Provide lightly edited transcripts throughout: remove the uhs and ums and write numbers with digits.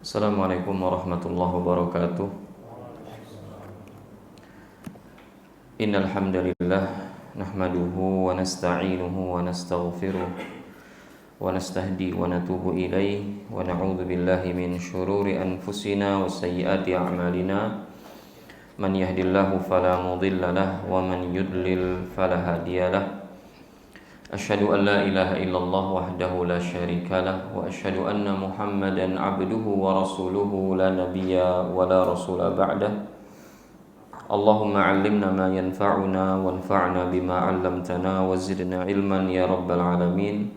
Assalamualaikum warahmatullahi wabarakatuh. Innal hamdalillah nahmaduhu wa nasta'inuhu wa nastaghfiruh wa nastahdi wa natubu ilaihi wa na'udzu billahi min syururi anfusina wa sayyiati a'malina. Man yahdihillahu fala mudilla lahu wa man yudlil fala hadiyalah. Asyhadu an la ilaha illallah wahdahu la syarika lah wa asyhadu anna Muhammadan abduhu wa rasuluhu la nabiyya wa la rasula ba'dah. Allahumma 'allimna ma yanfa'una wanfa'na bima 'allamtana wa zidna ilman ya rabbal alamin.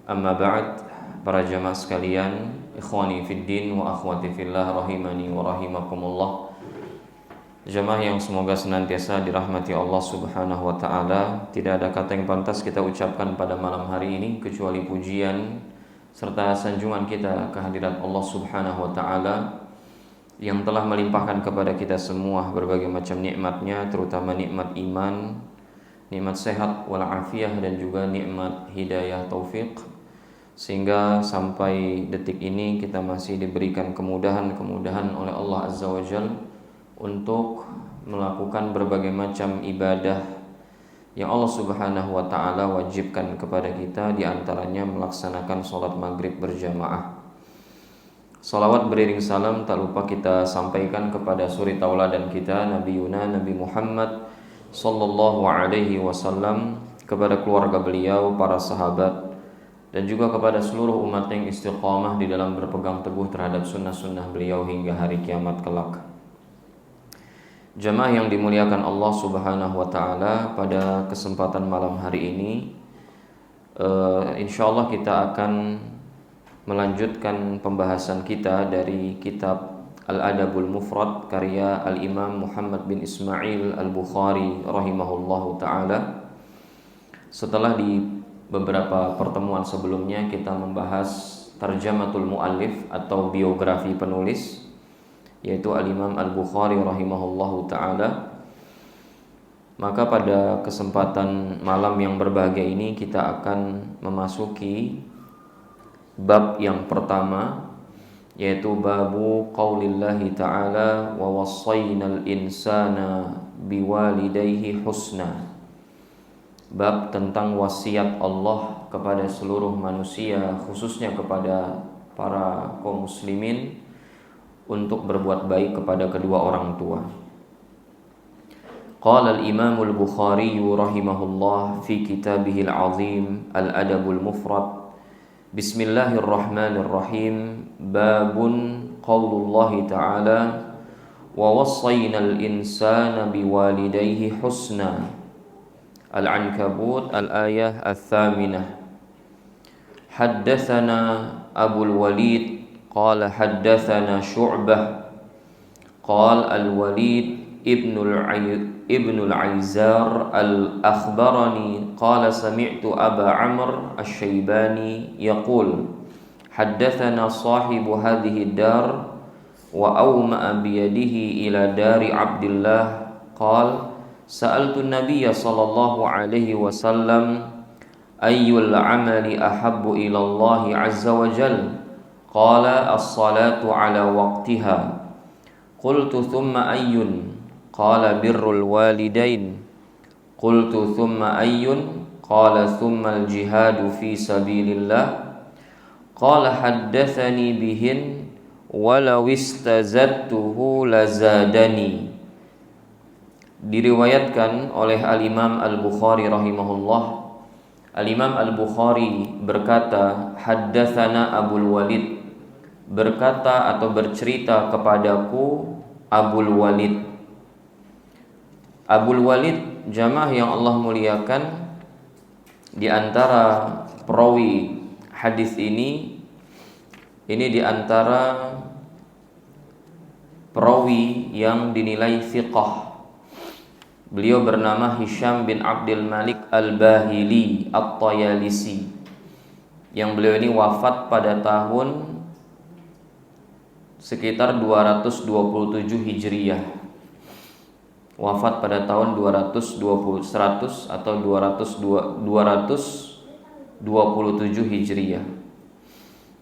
Amma ba'd, para jamaah sekalian, ikhwani fid din wa akhwati fillah rahimani wa rahimakumullah. Jamaah yang semoga senantiasa dirahmati Allah Subhanahu wa taala. Tidak ada kata yang pantas kita ucapkan pada malam hari ini kecuali pujian serta sanjungan kita kehadirat Allah Subhanahu wa taala yang telah melimpahkan kepada kita semua berbagai macam nikmatnya, terutama nikmat iman, nikmat sehat wal afiyah, dan juga nikmat hidayah taufik, sehingga sampai detik ini kita masih diberikan kemudahan-kemudahan oleh Allah Azza wa Jalla untuk melakukan berbagai macam ibadah yang Allah Subhanahu wa taala wajibkan kepada kita, di antaranya melaksanakan sholat maghrib berjamaah. Salawat beriring salam tak lupa kita sampaikan kepada suri tauladan kita, Nabi Muhammad sallallahu alaihi wasallam, kepada keluarga beliau, para sahabat, dan juga kepada seluruh umat yang istiqamah di dalam berpegang teguh terhadap sunnah-sunnah beliau hingga hari kiamat kelak. Jamaah yang dimuliakan Allah Subhanahu wa taala, pada kesempatan malam hari ini insyaallah kita akan melanjutkan pembahasan kita dari kitab Al-Adabul Mufrad karya Al-Imam Muhammad bin Ismail Al-Bukhari rahimahullahu taala. Setelah di beberapa pertemuan sebelumnya kita membahas tarjamatul muallif atau biografi penulis, yaitu Al-Imam Al-Bukhari rahimahullahu ta'ala, maka pada kesempatan malam yang berbahagia ini kita akan memasuki bab yang pertama, yaitu babu qaulillahi ta'ala wa wassaynal insana biwalidayhi husna. Bab tentang wasiat Allah kepada seluruh manusia, khususnya kepada para kaum muslimin, untuk berbuat baik kepada kedua orang tua. Qala al-Imam al-Bukhari rahimahullah fi kitabih al-azim Al-Adabul Mufrad. Bismillahirrahmanirrahim. Babun qaulullahi ta'ala wa wassaynal insana biwalidayhi husna. Al-Ankabut al-ayah al-thaminah. Haddatsana Abul Walid قال حدثنا شعبة قال الوليد ابن العيزار الأخبرني قال سمعت أبا عمرو الشيباني يقول حدثنا صاحب هذه الدار وأومأ بيده إلى دار عبد الله قال سألت النبي صلى الله عليه وسلم أي العمل أحب إلى الله عز وجل Qala as-salatu ala waqtiha. Qultu thumma ayyun? Qala birrul walidain. Qultu thumma ayyun? Qala thumma al-jihadu fi sabilillah. Qala haddathani bihin walau istazadtuhu lazadani. Diriwayatkan oleh Al-Imam Al-Bukhari rahimahullah. Al-Imam Al-Bukhari berkata, haddatsana Abul Walid, berkata atau bercerita kepadaku Abul Walid. Abul Walid, jamaah yang Allah muliakan, di antara perawi hadis ini di antara perawi yang dinilai thiqah. Beliau bernama Hisham bin Abdul Malik Al-Bahili At-Tayalisi, yang beliau ini wafat pada tahun sekitar 227 Hijriyah. Wafat pada tahun 227 Hijriyah.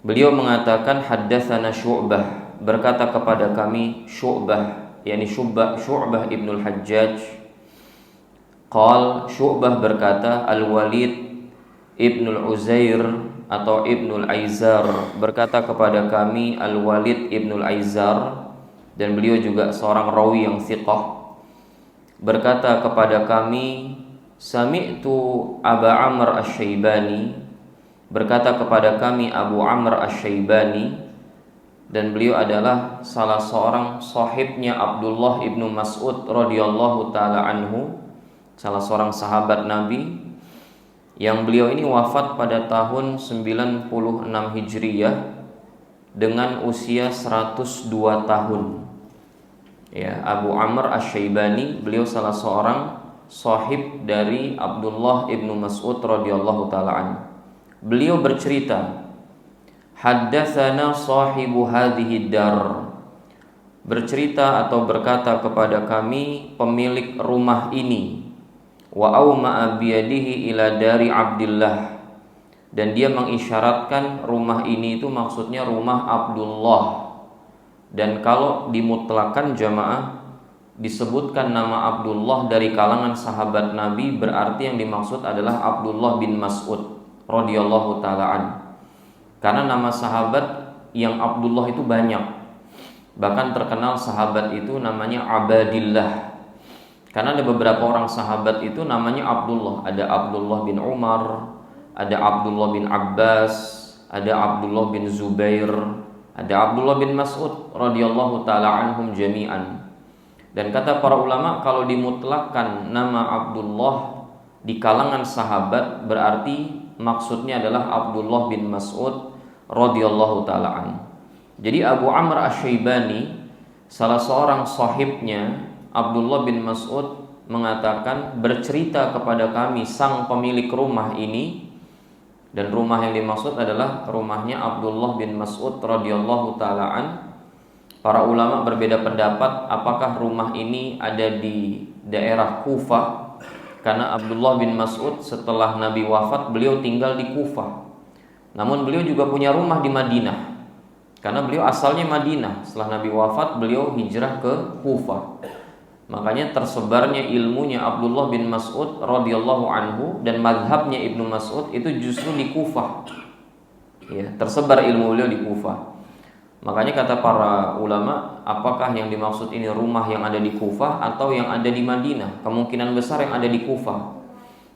Beliau mengatakan haddatsana Syu'bah, berkata kepada kami Syu'bah, yakni Syu'bah Ibnul Hajjaj. Qal, Syu'bah berkata Al-Walid Ibnul Uzair atau Ibnul Aizar berkata kepada kami Al-Walid Ibnul Aizar, dan beliau juga seorang rawi yang thiqah, berkata kepada kami Sami'tu Aba Amr Asy-Syaibani, berkata kepada kami Abu Amr Asy-Syaibani, dan beliau adalah salah seorang sahibnya Abdullah ibnu Mas'ud radhiyallahu taala anhu, salah seorang sahabat Nabi yang beliau ini wafat pada tahun 96 Hijriyah dengan usia 102 tahun. Ya, Abu Amr Asy-Syaibani, beliau salah seorang sahib dari Abdullah ibnu Mas'ud radhiyallahu taala anhu. Beliau bercerita, haddatsana sahibu hadhihi dar, bercerita atau berkata kepada kami pemilik rumah ini, wa auma'a biyadihi ila dari Abdillah, dan dia mengisyaratkan rumah ini itu maksudnya rumah Abdullah. Dan kalau dimutlakan jamaah disebutkan nama Abdullah dari kalangan sahabat Nabi, berarti yang dimaksud adalah Abdullah bin Mas'ud radhiyallahu taala an. Karena nama sahabat yang Abdullah itu banyak. Bahkan terkenal sahabat itu namanya Abadillah. Karena ada beberapa orang sahabat itu namanya Abdullah. Ada Abdullah bin Umar, ada Abdullah bin Abbas, ada Abdullah bin Zubair, ada Abdullah bin Mas'ud radhiyallahu taala anhum jami'an. Dan kata para ulama, kalau dimutlakkan nama Abdullah di kalangan sahabat, berarti maksudnya adalah Abdullah bin Mas'ud radhiyallahu taala anhu. Jadi Abu Amr Asy-Syaibani, salah seorang sahibnya Abdullah bin Mas'ud, mengatakan, bercerita kepada kami sang pemilik rumah ini, dan rumah yang dimaksud adalah rumahnya Abdullah bin Mas'ud radhiyallahu taala an. Para ulama berbeda pendapat apakah rumah ini ada di daerah Kufah, karena Abdullah bin Mas'ud setelah Nabi wafat beliau tinggal di Kufah. Namun beliau juga punya rumah di Madinah, karena beliau asalnya Madinah. Setelah Nabi wafat beliau hijrah ke Kufah. Makanya tersebarnya ilmunya Abdullah bin Mas'ud radhiyallahu anhu dan mazhabnya Ibnu Mas'ud itu justru di Kufah. Ya, tersebar ilmu beliau di Kufah. Makanya kata para ulama, apakah yang dimaksud ini rumah yang ada di Kufah atau yang ada di Madinah? Kemungkinan besar yang ada di Kufah,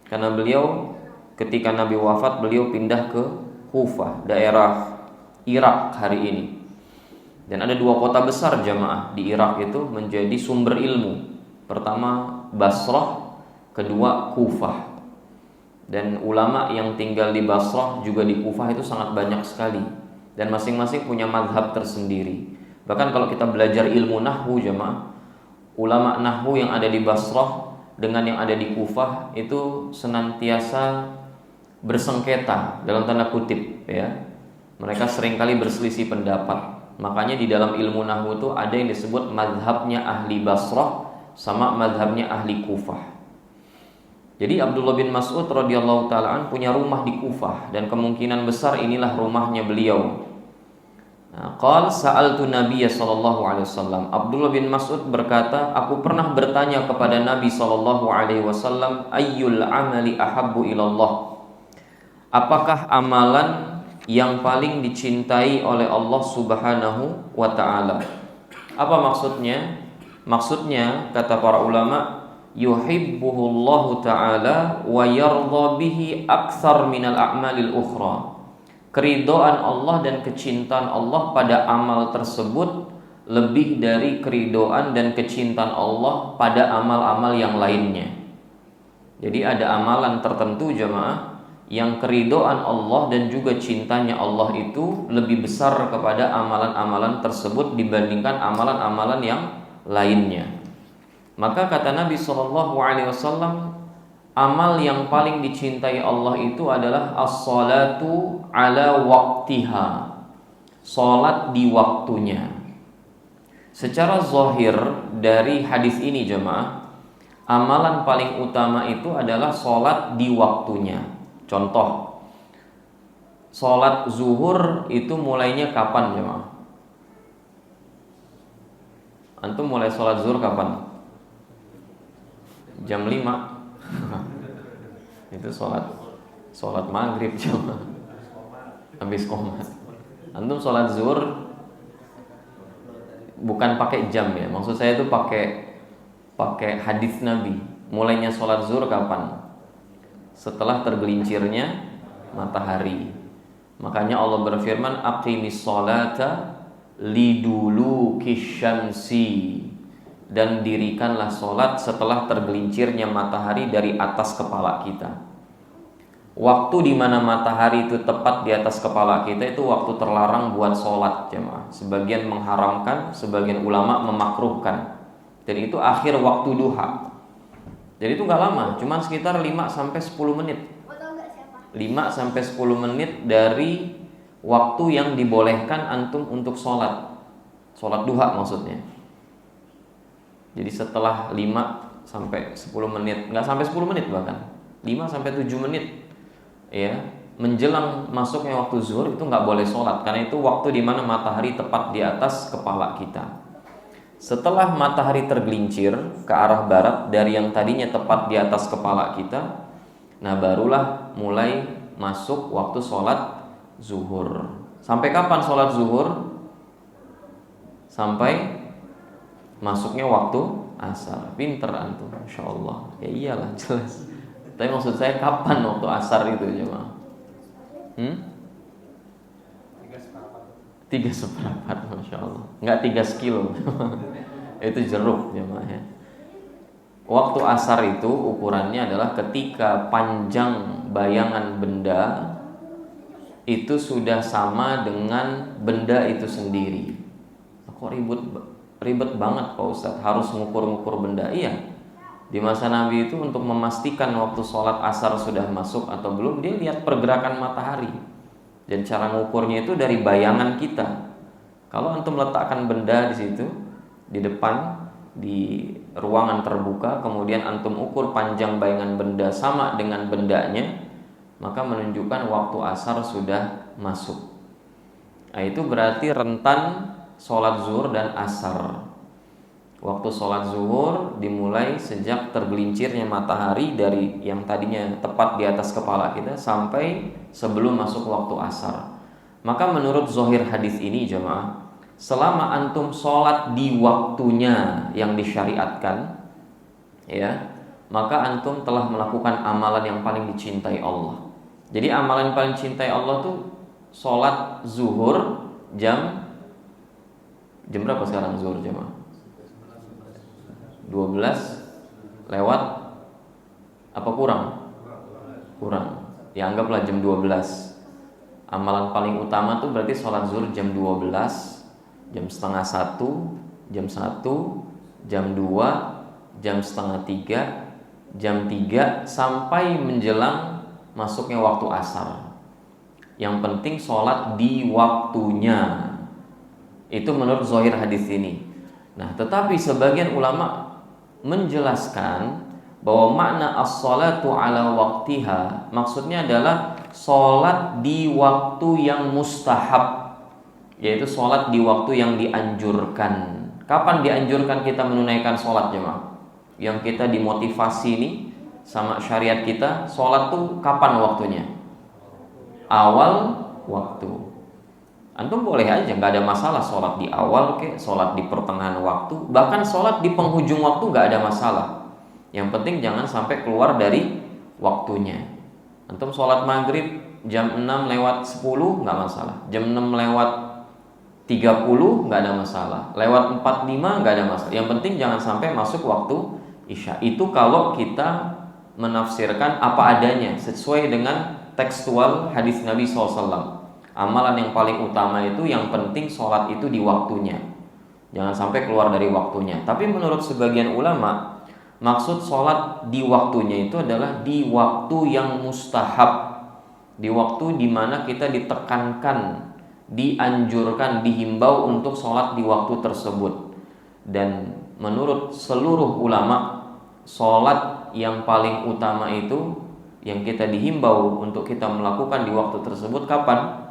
karena beliau ketika Nabi wafat beliau pindah ke Kufah, daerah Irak hari ini. Dan ada dua kota besar jamaah di Irak itu menjadi sumber ilmu. Pertama Basrah, kedua Kufah. Dan ulama yang tinggal di Basrah juga di Kufah itu sangat banyak sekali. Dan masing-masing punya mazhab tersendiri. Bahkan kalau kita belajar ilmu nahwu jamaah, ulama nahwu yang ada di Basrah dengan yang ada di Kufah itu senantiasa bersengketa dalam tanda kutip, ya. Mereka seringkali berselisih pendapat. Makanya di dalam ilmu nahwu itu ada yang disebut mazhabnya ahli Basrah sama mazhabnya ahli Kufah. Jadi Abdullah bin Mas'ud radhiyallahu taala an punya rumah di Kufah, dan kemungkinan besar inilah rumahnya beliau. Qal sa'altu Nabiyya sallallahu alaihi wasallam. Abdullah bin Mas'ud berkata, aku pernah bertanya kepada Nabi sallallahu alaihi wasallam, ayyul amali ahabbu ilallah? Apakah amalan yang paling dicintai oleh Allah Subhanahu wa taala? Apa maksudnya? Maksudnya kata para ulama, yuhibbuhullahu ta'ala wa yardha bihi aktsar minal a'malil ukhra. Keridhaan Allah dan kecintaan Allah pada amal tersebut lebih dari keridhaan dan kecintaan Allah pada amal-amal yang lainnya. Jadi ada amalan tertentu jemaah yang keridhaan Allah dan juga cintanya Allah itu lebih besar kepada amalan-amalan tersebut dibandingkan amalan-amalan yang lainnya. Maka kata Nabi SAW, amal yang paling dicintai Allah itu adalah as-salatu ala waqtiha, salat di waktunya. Secara zahir dari hadis ini jemaah, amalan paling utama itu adalah salat di waktunya. Contoh, sholat zuhur itu mulainya kapan jemaah? Antum mulai sholat zuhur kapan? Jam 5. Itu sholat maghrib jemaah. Habis qomat. Antum sholat zuhur bukan pakai jam ya. Maksud saya itu pakai hadis Nabi. Mulainya sholat zuhur kapan? Setelah tergelincirnya matahari. Makanya Allah berfirman, aqimis sholata liduluki syamsi, dan dirikanlah sholat setelah tergelincirnya matahari dari atas kepala kita. Waktu di mana matahari itu tepat di atas kepala kita itu waktu terlarang buat sholat jemaah. Sebagian mengharamkan, sebagian ulama memakruhkan. Dan itu akhir waktu duha. Jadi itu gak lama, cuma sekitar 5-10 menit. 5-10 menit dari waktu yang dibolehkan antum untuk sholat. Sholat duha maksudnya. Jadi setelah 5-10 menit, gak sampai 10 menit bahkan, 5-7 menit ya, menjelang masuknya waktu zuhur itu nggak boleh sholat, karena itu waktu di mana matahari tepat di atas kepala kita. Setelah matahari tergelincir ke arah barat dari yang tadinya tepat di atas kepala kita, nah barulah mulai masuk waktu sholat zuhur. Sampai kapan sholat zuhur? Sampai masuknya waktu asar. Pinter antum, Masya Allah. Ya iyalah, jelas. Tapi maksud saya kapan waktu asar itu jemaah? 3 seperempat, Masya Allah. Enggak 3 sekilo. Itu jeruk jemaah ya. Waktu asar itu ukurannya adalah ketika panjang bayangan benda itu sudah sama dengan benda itu sendiri. Kok ribet banget Pak Ustadz, harus ngukur-ngukur benda. Iya. Di masa Nabi itu untuk memastikan waktu sholat asar sudah masuk atau belum, dia lihat pergerakan matahari. Dan cara mengukurnya itu dari bayangan kita. Kalau antum letakkan benda di situ, di depan, di ruangan terbuka, kemudian antum ukur panjang bayangan benda sama dengan bendanya, maka menunjukkan waktu asar sudah masuk. Nah, itu berarti rentan sholat zuhur dan asar. Waktu sholat zuhur dimulai sejak tergelincirnya matahari dari yang tadinya tepat di atas kepala kita sampai sebelum masuk waktu asar. Maka menurut zahir hadis ini jemaah, selama antum sholat di waktunya yang disyariatkan, ya, maka antum telah melakukan amalan yang paling dicintai Allah. Jadi amalan yang paling dicintai Allah tuh sholat zuhur jam berapa sekarang zuhur jemaah? 12 lewat apa kurang? Ya anggaplah jam 12. Amalan paling utama tuh berarti sholat zuhur jam 12, jam setengah 1, jam 1, jam 2, jam setengah 3, jam 3 sampai menjelang masuknya waktu asar. Yang penting sholat di waktunya. Itu menurut zahir hadis ini. Nah, tetapi sebagian ulama menjelaskan bahwa makna as-salatu ala waqtiha maksudnya adalah sholat di waktu yang mustahab, yaitu sholat di waktu yang dianjurkan. Kapan dianjurkan kita menunaikan sholat jemaah? Yang kita dimotivasi nih sama syariat kita, sholat tuh kapan waktunya? Awal waktu. Antum boleh aja, nggak ada masalah sholat di awal ke, sholat di pertengahan waktu, bahkan sholat di penghujung waktu nggak ada masalah. Yang penting jangan sampai keluar dari waktunya. Antum sholat maghrib jam 6 lewat 10 nggak masalah, jam 6 lewat 30 nggak ada masalah, lewat 45 nggak ada masalah. Yang penting jangan sampai masuk waktu isya. Itu kalau kita menafsirkan apa adanya sesuai dengan tekstual hadis Nabi SAW. Amalan yang paling utama itu yang penting sholat itu di waktunya, jangan sampai keluar dari waktunya. Tapi menurut sebagian ulama, maksud sholat di waktunya itu adalah di waktu yang mustahab, di waktu dimana kita ditekankan, dianjurkan, dihimbau untuk sholat di waktu tersebut. Dan menurut seluruh ulama, sholat yang paling utama itu yang kita dihimbau untuk kita melakukan di waktu tersebut kapan?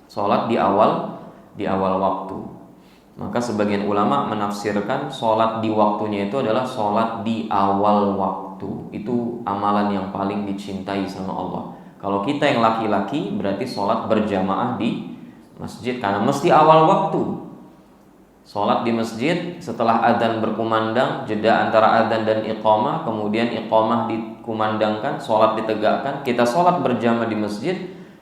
Sholat di awal waktu. Maka sebagian ulama menafsirkan sholat di waktunya itu adalah sholat di awal waktu. Itu amalan yang paling dicintai sama Allah. Kalau kita yang laki-laki berarti sholat berjamaah di masjid, karena mesti awal waktu. Sholat di masjid setelah adzan berkumandang, jeda antara adzan dan iqamah, kemudian iqamah dikumandangkan, sholat ditegakkan, kita sholat berjamaah di masjid,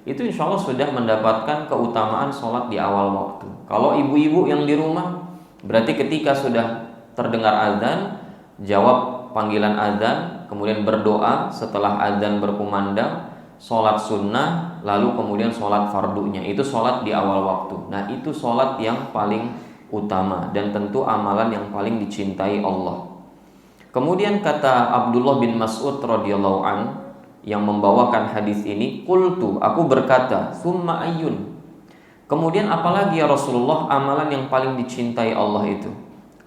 itu insya Allah sudah mendapatkan keutamaan sholat di awal waktu. Kalau ibu-ibu yang di rumah, berarti ketika sudah terdengar adzan, jawab panggilan adzan, kemudian berdoa setelah adzan berkumandang, sholat sunnah, lalu kemudian sholat fardunya. Itu sholat di awal waktu. Nah, itu sholat yang paling utama dan tentu amalan yang paling dicintai Allah. Kemudian kata Abdullah bin Mas'ud radhiyallahu an yang membawakan hadis ini, qultu, aku berkata, summa ayyun, kemudian apalagi ya Rasulullah amalan yang paling dicintai Allah itu?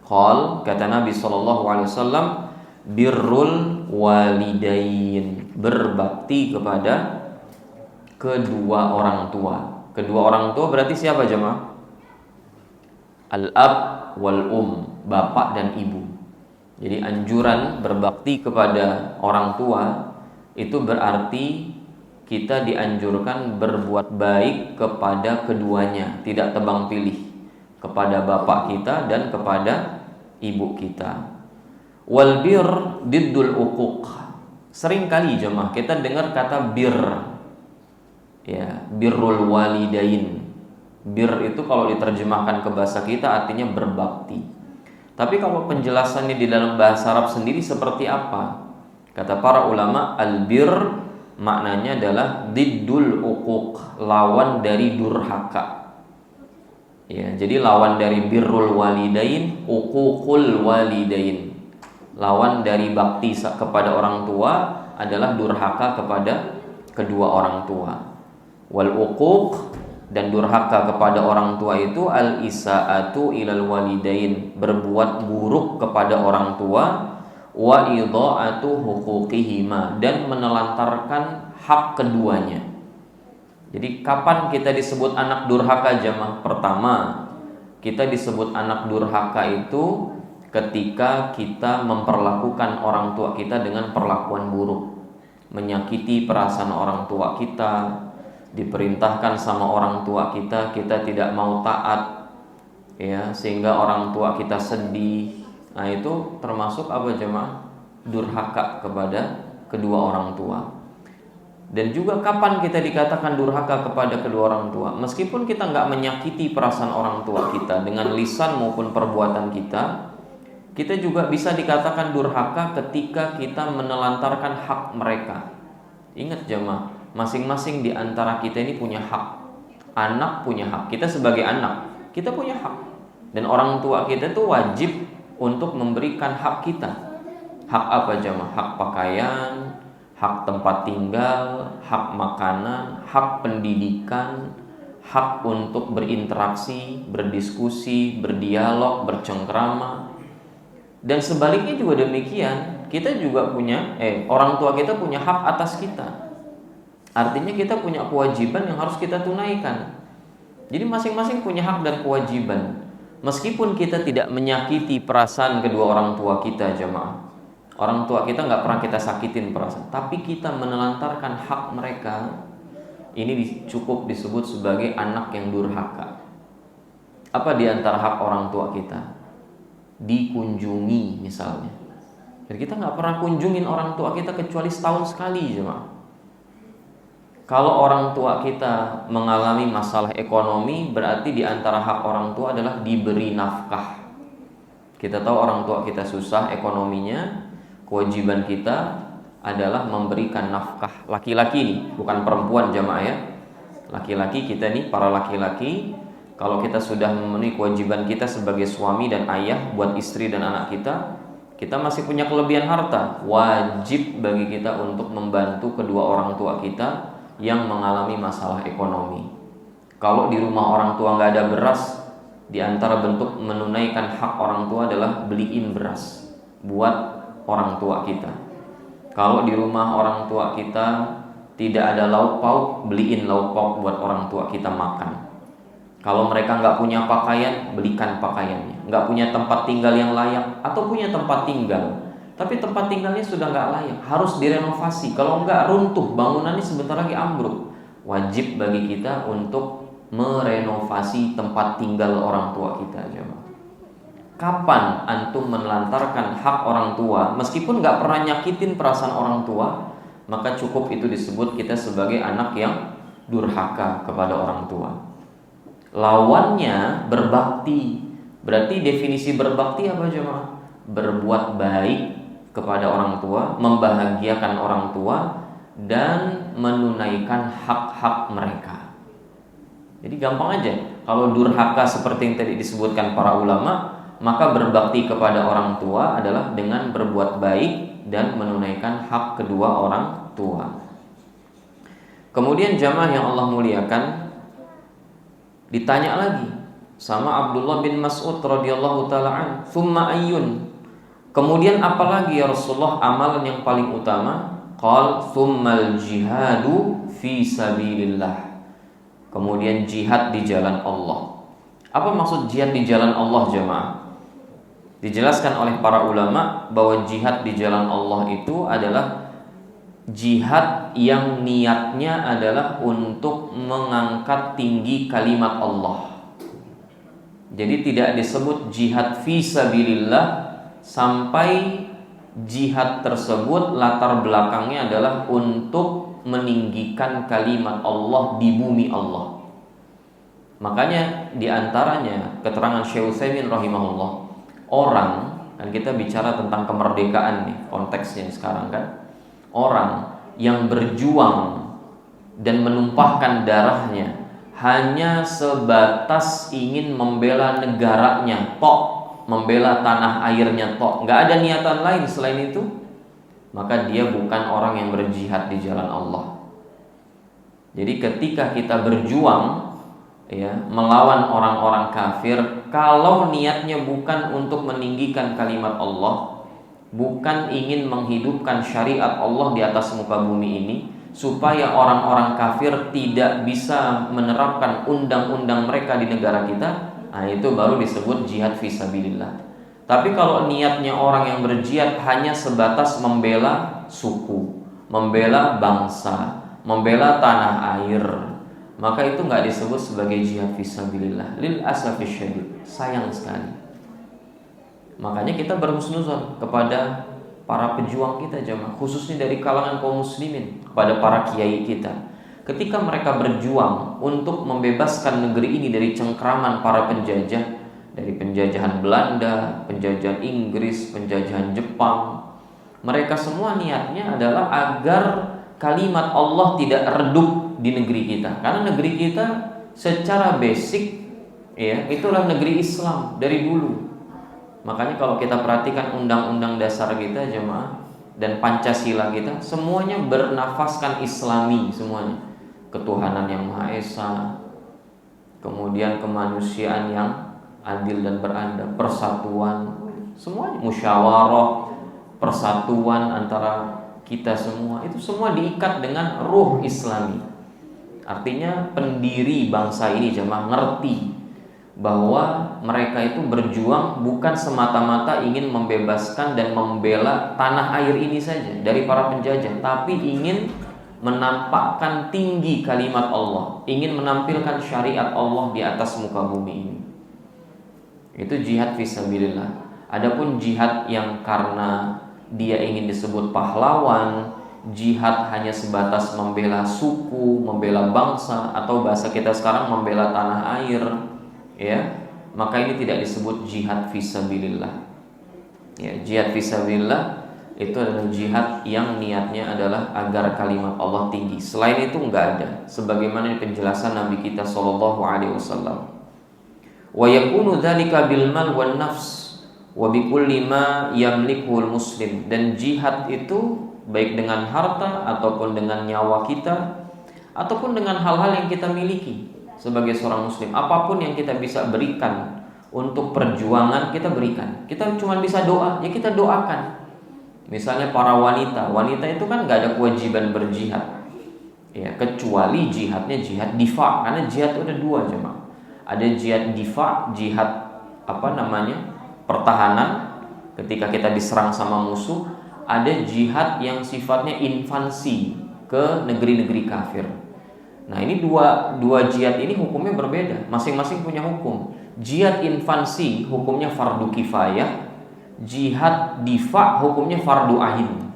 Qal, kata Nabi SAW, birrul walidain, berbakti kepada kedua orang tua. Kedua orang tua berarti siapa jemaah? Al-ab wal bapak dan ibu. Jadi anjuran berbakti kepada orang tua itu berarti kita dianjurkan berbuat baik kepada keduanya, tidak tebang pilih, kepada bapak kita dan kepada ibu kita. Wal bir diddul uquq. Sering kali jemaah kita dengar kata bir. Ya, birrul walidain. Bir itu kalau diterjemahkan ke bahasa kita artinya berbakti. Tapi kalau penjelasannya di dalam bahasa Arab sendiri seperti apa? Kata para ulama, al-bir maknanya adalah diddul uquq, lawan dari durhaka. Ya, jadi lawan dari birrul walidain, uququl walidain. Lawan dari bakti kepada orang tua adalah durhaka kepada kedua orang tua. Wal uquq, dan durhaka kepada orang tua itu al-isaatu ilal walidain, berbuat buruk kepada orang tua, wa idha'atu huquqihima, dan menelantarkan hak keduanya. Jadi kapan kita disebut anak durhaka jemaah? Pertama, kita disebut anak durhaka itu ketika kita memperlakukan orang tua kita dengan perlakuan buruk, menyakiti perasaan orang tua kita, diperintahkan sama orang tua kita, kita tidak mau taat, ya, sehingga orang tua kita sedih. Nah, itu termasuk apa jemaah? Durhaka kepada kedua orang tua. Dan juga kapan kita dikatakan durhaka kepada kedua orang tua? Meskipun kita nggak menyakiti perasaan orang tua kita dengan lisan maupun perbuatan kita, kita juga bisa dikatakan durhaka ketika kita menelantarkan hak mereka. Ingat jemaah, masing-masing di antara kita ini punya hak. Anak punya hak. Kita sebagai anak, kita punya hak. Dan orang tua kita tuh wajib untuk memberikan hak kita. Hak apa jemaah? Hak pakaian, hak tempat tinggal, hak makanan, hak pendidikan, hak untuk berinteraksi, berdiskusi, berdialog, bercengkrama. Dan sebaliknya juga demikian, kita juga punya orang tua kita punya hak atas kita. Artinya kita punya kewajiban yang harus kita tunaikan. Jadi masing-masing punya hak dan kewajiban. Meskipun kita tidak menyakiti perasaan kedua orang tua kita jemaah, orang tua kita nggak pernah kita sakitin perasaan, tapi kita menelantarkan hak mereka, ini cukup disebut sebagai anak yang durhaka. Apa di antara hak orang tua kita? Dikunjungi misalnya. Jadi kita nggak pernah kunjungin orang tua kita kecuali setahun sekali jemaah. Kalau orang tua kita mengalami masalah ekonomi, berarti di antara hak orang tua adalah diberi nafkah. Kita tahu orang tua kita susah ekonominya, kewajiban kita adalah memberikan nafkah. Laki-laki nih, bukan perempuan jamaah ya. Laki-laki kita nih, para laki-laki, kalau kita sudah memenuhi kewajiban kita sebagai suami dan ayah buat istri dan anak kita, kita masih punya kelebihan harta. Wajib bagi kita untuk membantu kedua orang tua kita yang mengalami masalah ekonomi. Kalau di rumah orang tua nggak ada beras, di antara bentuk menunaikan hak orang tua adalah beliin beras buat orang tua kita. Kalau di rumah orang tua kita tidak ada lauk pauk, beliin lauk pauk buat orang tua kita makan. Kalau mereka nggak punya pakaian, belikan pakaiannya. Nggak punya tempat tinggal yang layak, atau punya tempat tinggal tapi tempat tinggalnya sudah nggak layak, harus direnovasi. Kalau nggak runtuh, bangunannya sebentar lagi ambruk. Wajib bagi kita untuk merenovasi tempat tinggal orang tua kita. Kapan antum menelantarkan hak orang tua, meskipun nggak pernah nyakitin perasaan orang tua, maka cukup itu disebut kita sebagai anak yang durhaka kepada orang tua. Lawannya berbakti. Berarti definisi berbakti apa jemaah? Berbuat baik kepada orang tua, membahagiakan orang tua, dan menunaikan hak-hak mereka. Jadi gampang aja. Kalau durhaka seperti yang tadi disebutkan para ulama, maka berbakti kepada orang tua adalah dengan berbuat baik dan menunaikan hak kedua orang tua. Kemudian jamaah yang Allah muliakan, ditanya lagi sama Abdullah bin Mas'ud radhiyallahu taala an, "Tsumma ayyun?" Kemudian apalagi ya Rasulullah amalan yang paling utama? Qal tsummal jihadu fi sabilillah. Kemudian jihad di jalan Allah. Apa maksud jihad di jalan Allah jemaah? Dijelaskan oleh para ulama bahwa jihad di jalan Allah itu adalah jihad yang niatnya adalah untuk mengangkat tinggi kalimat Allah. Jadi tidak disebut jihad fi sabilillah sampai jihad tersebut latar belakangnya adalah untuk meninggikan kalimat Allah di bumi Allah. Makanya diantaranya keterangan Syekh Utsaimin rahimahullah, orang, kan kita bicara tentang kemerdekaan nih konteksnya sekarang kan, orang yang berjuang dan menumpahkan darahnya hanya sebatas ingin membela negaranya tok, membela tanah airnya tok, nggak ada niatan lain selain itu, maka dia bukan orang yang berjihad di jalan Allah. Jadi ketika kita berjuang melawan orang-orang kafir, kalau niatnya bukan untuk meninggikan kalimat Allah, bukan ingin menghidupkan syariat Allah di atas muka bumi ini, supaya orang-orang kafir tidak bisa menerapkan undang-undang mereka di negara kita, nah itu baru disebut jihad fisabilillah. Tapi kalau niatnya orang yang berjihad hanya sebatas membela suku, membela bangsa, membela tanah air, maka itu nggak disebut sebagai jihad fisabilillah. Lil asafi syadid, sayang sekali. Makanya kita berhusnuzon kepada para pejuang kita jemaah, khususnya dari kalangan kaum muslimin, kepada para kiai kita. Ketika mereka berjuang untuk membebaskan negeri ini dari cengkraman para penjajah, dari penjajahan Belanda, penjajahan Inggris, penjajahan Jepang, mereka semua niatnya adalah agar kalimat Allah tidak redup di negeri kita. Karena negeri kita secara basic itulah negeri Islam dari dulu. Makanya kalau kita perhatikan undang-undang dasar kita jemaah dan Pancasila kita, semuanya bernafaskan Islami semuanya. Ketuhanan yang Maha Esa, kemudian kemanusiaan yang adil dan beradab, persatuan, semuanya musyawarah, persatuan antara kita semua, itu semua diikat dengan ruh Islami. Artinya pendiri bangsa ini jemaah ngerti bahwa mereka itu berjuang bukan semata-mata ingin membebaskan dan membela tanah air ini saja dari para penjajah, tapi ingin menampakkan tinggi kalimat Allah, ingin menampilkan syariat Allah di atas muka bumi ini. Itu jihad fisabilillah. Adapun jihad yang karena dia ingin disebut pahlawan, jihad hanya sebatas membela suku, membela bangsa, atau bahasa kita sekarang membela tanah air, maka ini tidak disebut jihad fisabilillah. Jihad fisabilillah itu adalah jihad yang niatnya adalah agar kalimat Allah tinggi. Selain itu enggak ada, sebagaimana penjelasan Nabi kita sallallahu alaihi wasallam. Wa yakunu dzalika bil mal wan nafs wa bi kulli ma yamlikul muslim. Dan jihad itu baik dengan harta ataupun dengan nyawa kita ataupun dengan hal-hal yang kita miliki sebagai seorang muslim. Apapun yang kita bisa berikan untuk perjuangan, kita berikan. Kita cuma bisa doa, ya kita doakan. Misalnya para wanita itu kan nggak ada kewajiban berjihad, ya, kecuali jihadnya jihad difa. Karena jihad itu ada dua, jemaah. Ada jihad difa, jihad pertahanan ketika kita diserang sama musuh. Ada jihad yang sifatnya invasi ke negeri-negeri kafir. Nah, ini dua jihad ini hukumnya berbeda, masing-masing punya hukum. Jihad invasi hukumnya fardu kifayah, jihad difa hukumnya fardu ain.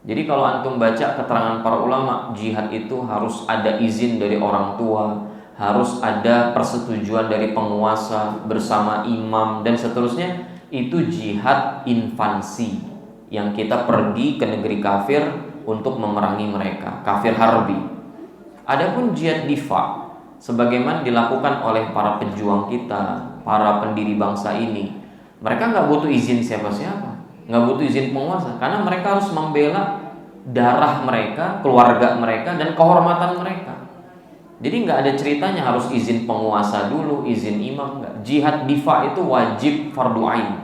Jadi kalau antum baca keterangan para ulama, jihad itu harus ada izin dari orang tua, harus ada persetujuan dari penguasa bersama imam dan seterusnya. Itu jihad invasi, yang kita pergi ke negeri kafir untuk memerangi mereka, kafir harbi. Adapun jihad difa, sebagaimana dilakukan oleh para pejuang kita, para pendiri bangsa ini, mereka nggak butuh izin siapa-siapa, nggak butuh izin penguasa, karena mereka harus membela darah mereka, keluarga mereka, dan kehormatan mereka. Jadi nggak ada ceritanya harus izin penguasa dulu, izin imam, nggak. Jihad difa itu wajib fardu ain,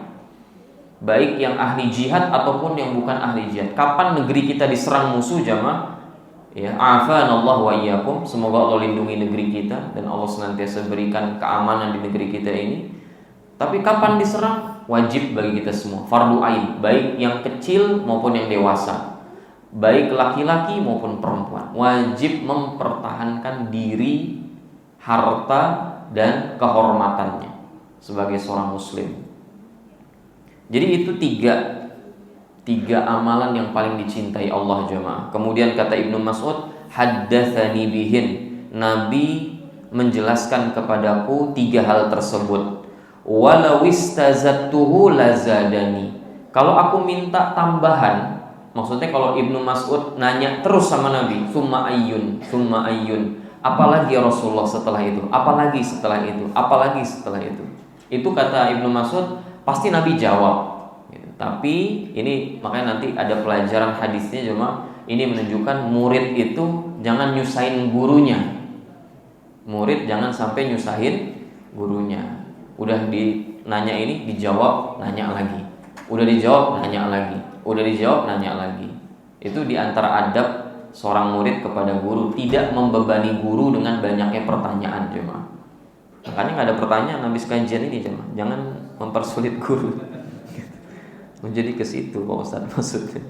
baik yang ahli jihad ataupun yang bukan ahli jihad. Kapan negeri kita diserang musuh, jamaah? Ya, afanallahu wa iyyakum. Semoga Allah lindungi negeri kita dan Allah senantiasa berikan keamanan di negeri kita ini. Tapi kapan diserang? Wajib bagi kita semua, fardu ain, baik yang kecil maupun yang dewasa, baik laki-laki maupun perempuan, wajib mempertahankan diri, harta, dan kehormatannya sebagai seorang muslim. Jadi itu tiga amalan yang paling dicintai Allah, jemaah. Kemudian kata Ibnu Mas'ud, haddatsani bihin, Nabi menjelaskan kepadaku tiga hal tersebut. Walau istazattuhu lazadani. Kalau aku minta tambahan, maksudnya kalau Ibnu Mas'ud nanya terus sama Nabi, summa ayyun, apalagi ya Rasulullah setelah itu, apalagi setelah itu, apalagi setelah itu. Itu kata Ibnu Mas'ud, pasti Nabi jawab. Tapi ini makanya nanti ada pelajaran hadisnya, cuma ini menunjukkan murid itu jangan nyusahin gurunya. Murid jangan sampai nyusahin gurunya. Udah nanya ini dijawab, nanya lagi. Udah dijawab, nanya lagi. Udah dijawab, nanya lagi. Itu diantara adab seorang murid kepada guru, tidak membebani guru dengan banyaknya pertanyaan, cuma. Makanya nggak ada pertanyaan habis kajian ini, cuma. Jangan mempersulit guru. Menjadi ke situ Pak Ustaz maksudnya.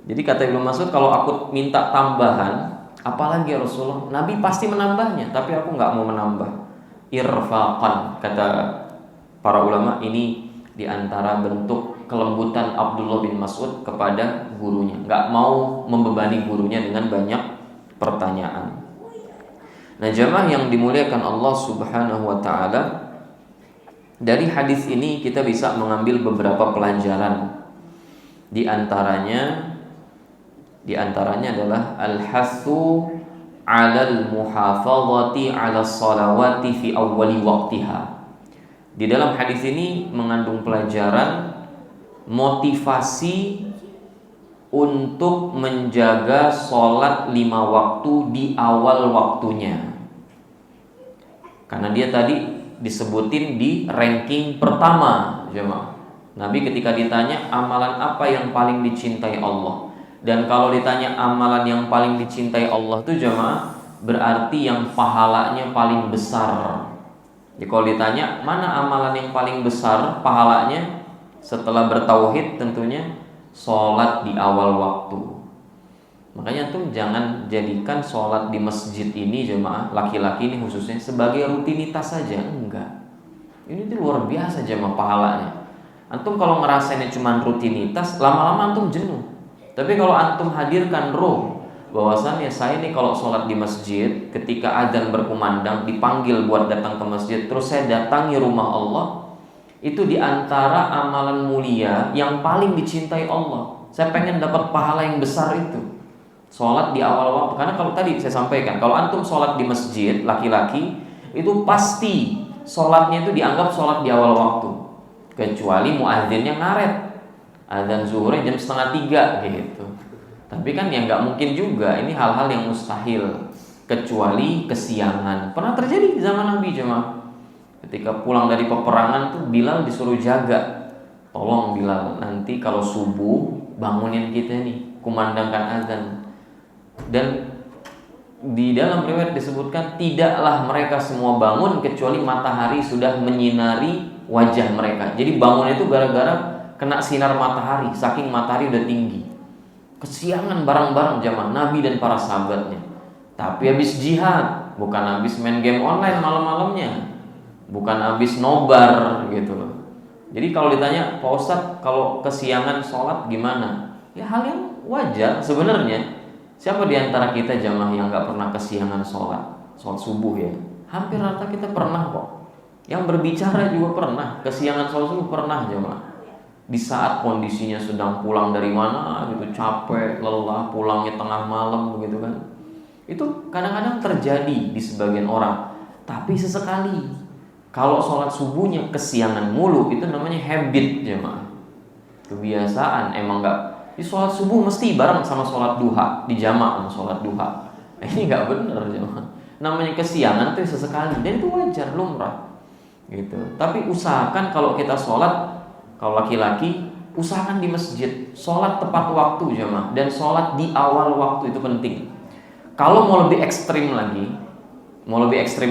Jadi kata Ibnu Mas'ud, kalau aku minta tambahan, apalagi ya Rasulullah, Nabi pasti menambahnya, tapi aku nggak mau menambah. Irfaqan, kata para ulama, ini diantara bentuk kelembutan Abdullah bin Mas'ud kepada gurunya, nggak mau membebani gurunya dengan banyak pertanyaan. Nah, jamaah yang dimuliakan Allah Subhanahu wa taala, dari hadis ini kita bisa mengambil beberapa pelajaran. Di antaranya adalah al-hassu 'alal muhafazati 'ala shalawati fi awwali waqtiha. Di dalam hadis ini mengandung pelajaran motivasi untuk menjaga sholat 5 waktu di awal waktunya. Karena dia tadi disebutin di ranking pertama, jemaah. Nabi ketika ditanya amalan apa yang paling dicintai Allah, dan kalau ditanya amalan yang paling dicintai Allah itu, jemaah, berarti yang pahalanya paling besar. Jadi kalau ditanya mana amalan yang paling besar pahalanya setelah bertauhid, tentunya sholat di awal waktu. Makanya tuh jangan jadikan sholat di masjid ini, jemaah, laki-laki ini khususnya, sebagai rutinitas saja. Enggak. Ini tuh luar biasa, jemaah, pahalanya. Antum kalau ngerasainnya cuma rutinitas, lama-lama antum jenuh. Tapi kalau antum hadirkan roh bahwasannya saya ini kalau sholat di masjid, ketika adzan berkumandang dipanggil buat datang ke masjid, terus saya datangi rumah Allah, itu diantara amalan mulia yang paling dicintai Allah. Saya pengen dapat pahala yang besar itu, sholat di awal waktu. Karena kalau tadi saya sampaikan, kalau antum sholat di masjid laki-laki, itu pasti sholatnya itu dianggap sholat di awal waktu, kecuali muadzinnya ngaret, adzan zuhurnya jam 2:30 gitu. Tapi kan ya nggak mungkin juga, ini hal-hal yang mustahil, kecuali kesiangan. Pernah terjadi di zaman Nabi, jemaah. Ketika pulang dari peperangan tuh Bilal disuruh jaga, tolong Bilal, nanti kalau subuh bangunin kita nih, kumandangkan azan. Dan di dalam riwayat disebutkan tidaklah mereka semua bangun kecuali matahari sudah menyinari wajah mereka. Jadi bangun itu gara-gara kena sinar matahari, saking matahari udah tinggi. Kesiangan bareng-bareng jamaah Nabi dan para sahabatnya. Tapi habis jihad, bukan habis main game online malam-malamnya, bukan habis nobar gitu loh. Jadi kalau ditanya, Pak Ustadz kalau kesiangan sholat gimana? Ya hal yang wajar sebenarnya. Siapa di antara kita jamaah yang nggak pernah kesiangan sholat subuh ya? Hampir rata kita pernah kok. Yang berbicara juga pernah, kesiangan sholat subuh pernah jamaah. Di saat kondisinya sedang pulang dari mana gitu, capek, lelah, pulangnya tengah malam begitu kan. Itu kadang-kadang terjadi di sebagian orang. Tapi sesekali kalau sholat subuhnya kesiangan mulu, itu namanya habit jemaah, kebiasaan. Emang nggak di sholat subuh mesti bareng sama sholat duha, di jamaah sama sholat duha. Ini nggak benar jemaah. Namanya kesiangan itu sesekali dan itu wajar, lumrah gitu. Tapi usahakan kalau kita sholat, kalau laki-laki usahakan di masjid, sholat tepat waktu jemaah, dan sholat di awal waktu itu penting. Kalau mau lebih ekstrim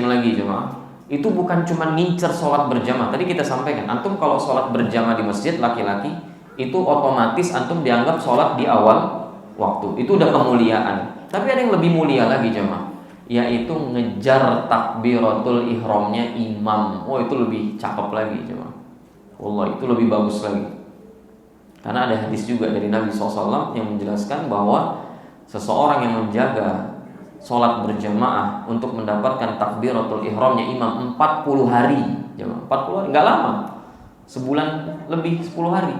lagi jemaah, itu bukan cuma ngincer sholat berjamaah. Tadi kita sampaikan, antum kalau sholat berjamaah di masjid laki-laki, itu otomatis antum dianggap sholat di awal waktu. Itu udah kemuliaan. Tapi ada yang lebih mulia lagi jamaah, yaitu ngejar takbiratul ihramnya imam. Oh itu lebih cakep lagi jamaah. Allah, itu lebih bagus lagi. Karena ada hadis juga dari Nabi SAW yang menjelaskan bahwa seseorang yang menjaga sholat berjamaah untuk mendapatkan takbiratul ihramnya imam 40 hari, 40 hari, nggak lama, sebulan lebih, 10 hari,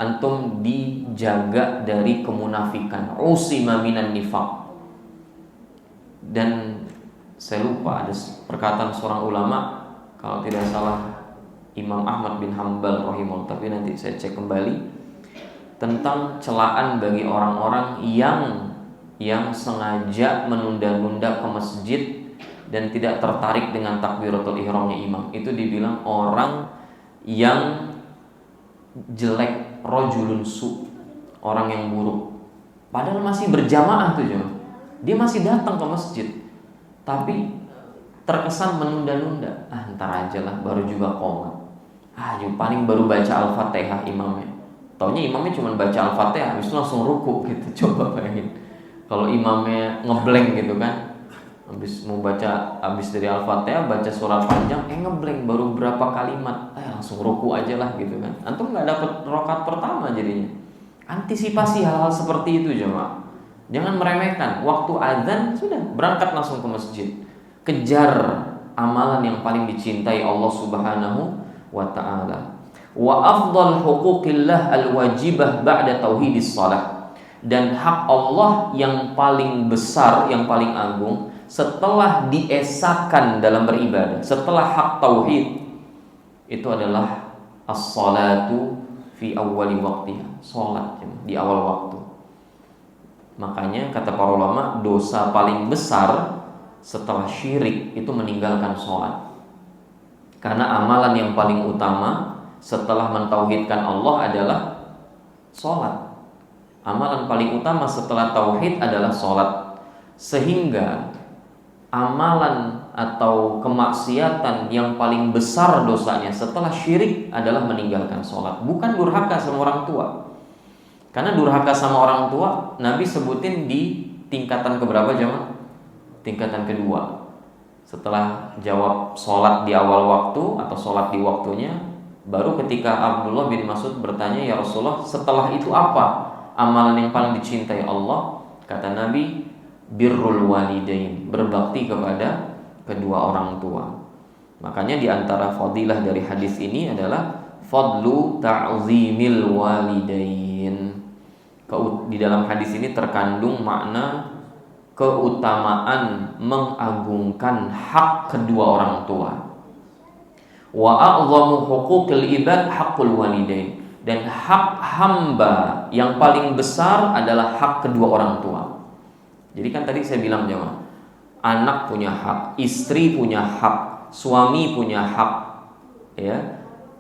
antum dijaga dari kemunafikan, usima minan nifaq. Dan saya lupa ada perkataan seorang ulama, kalau tidak salah Imam Ahmad bin Hanbal rahimahullah, tapi nanti saya cek kembali, tentang celaan bagi orang-orang yang sengaja menunda-nunda ke masjid dan tidak tertarik dengan takbiratul ihramnya imam. Itu dibilang orang yang jelek, rajulun su, orang yang buruk. Padahal masih berjamaah tuh jemaah. Dia masih datang ke masjid, tapi terkesan menunda-nunda. Ntar aja lah, baru juga qomat. Paling baru baca Al-Fatihah imamnya. Taunya imamnya cuma baca Al-Fatihah, habis itu langsung ruku gitu. Coba bayangin. Kalau imamnya ngeblank gitu kan, habis dari Al-Fatihah baca surat panjang, ngeblank baru berapa kalimat, langsung ruku aja lah gitu kan. Antum nggak dapat rakaat pertama jadinya. Antisipasi hal-hal seperti itu jemaah. Jangan meremehkan. Waktu azan sudah berangkat langsung ke masjid. Kejar amalan yang paling dicintai Allah Subhanahu wa ta'ala. Wa afdal huquqillah al-wajibah ba'da tauhidis shalah. Dan hak Allah yang paling besar, yang paling agung setelah diesakan dalam beribadah, setelah hak tauhid, itu adalah as-salatu fi awwali waqtiha, salat di awal waktu. Makanya kata para ulama, dosa paling besar setelah syirik itu meninggalkan salat. Karena amalan yang paling utama setelah mentauhidkan Allah adalah salat. Amalan paling utama setelah tauhid adalah sholat. Sehingga amalan atau kemaksiatan yang paling besar dosanya setelah syirik adalah meninggalkan sholat. Bukan durhaka sama orang tua. Karena durhaka sama orang tua Nabi sebutin di tingkatan keberapa jemaah? Tingkatan kedua. Setelah jawab sholat di awal waktu atau sholat di waktunya, baru ketika Abdullah bin Mas'ud bertanya, ya Rasulullah, setelah itu apa amalan yang paling dicintai Allah? Kata Nabi, birrul walidain, berbakti kepada kedua orang tua. Makanya di antara fadilah dari hadis ini adalah fadlu ta'zimil walidain. Di dalam hadis ini terkandung makna keutamaan mengagungkan hak kedua orang tua. Wa a'zamu huquqil ibad haqqul walidain. Dan hak hamba yang paling besar adalah hak kedua orang tua. Jadi kan tadi saya bilang jemaah, anak punya hak, istri punya hak, suami punya hak, ya,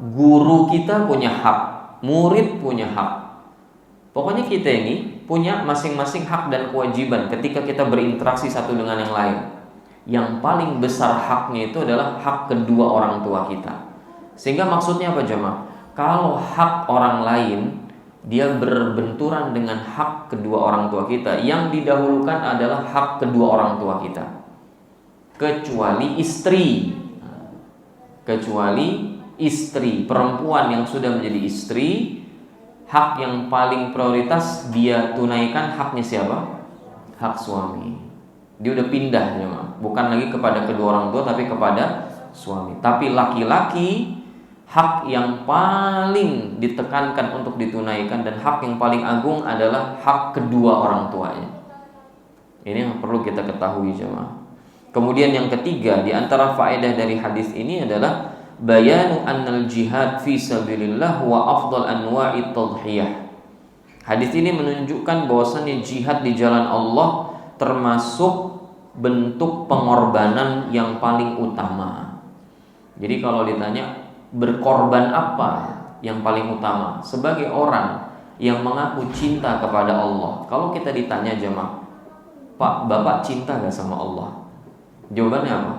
guru kita punya hak, murid punya hak. Pokoknya kita ini punya masing-masing hak dan kewajiban ketika kita berinteraksi satu dengan yang lain. Yang paling besar haknya itu adalah hak kedua orang tua kita. Sehingga maksudnya apa jemaah? Kalau hak orang lain dia berbenturan dengan hak kedua orang tua kita, yang didahulukan adalah hak kedua orang tua kita. Kecuali istri. Kecuali istri, perempuan yang sudah menjadi istri, hak yang paling prioritas dia tunaikan haknya siapa? Hak suami. Dia udah pindah ya, bukan lagi kepada kedua orang tua tapi kepada suami. Tapi laki-laki hak yang paling ditekankan untuk ditunaikan dan hak yang paling agung adalah hak kedua orang tuanya. Ini yang perlu kita ketahui jemaah. Kemudian yang ketiga di antara faedah dari hadis ini adalah bayanu annal jihad fi sabilillah wa afdal anwa'i tadhiyah. Hadis ini menunjukkan bahwasannya jihad di jalan Allah termasuk bentuk pengorbanan yang paling utama. Jadi kalau ditanya berkorban apa yang paling utama sebagai orang yang mengaku cinta kepada Allah, kalau kita ditanya jemaah, Pak, Bapak cinta gak sama Allah? Jawabannya apa?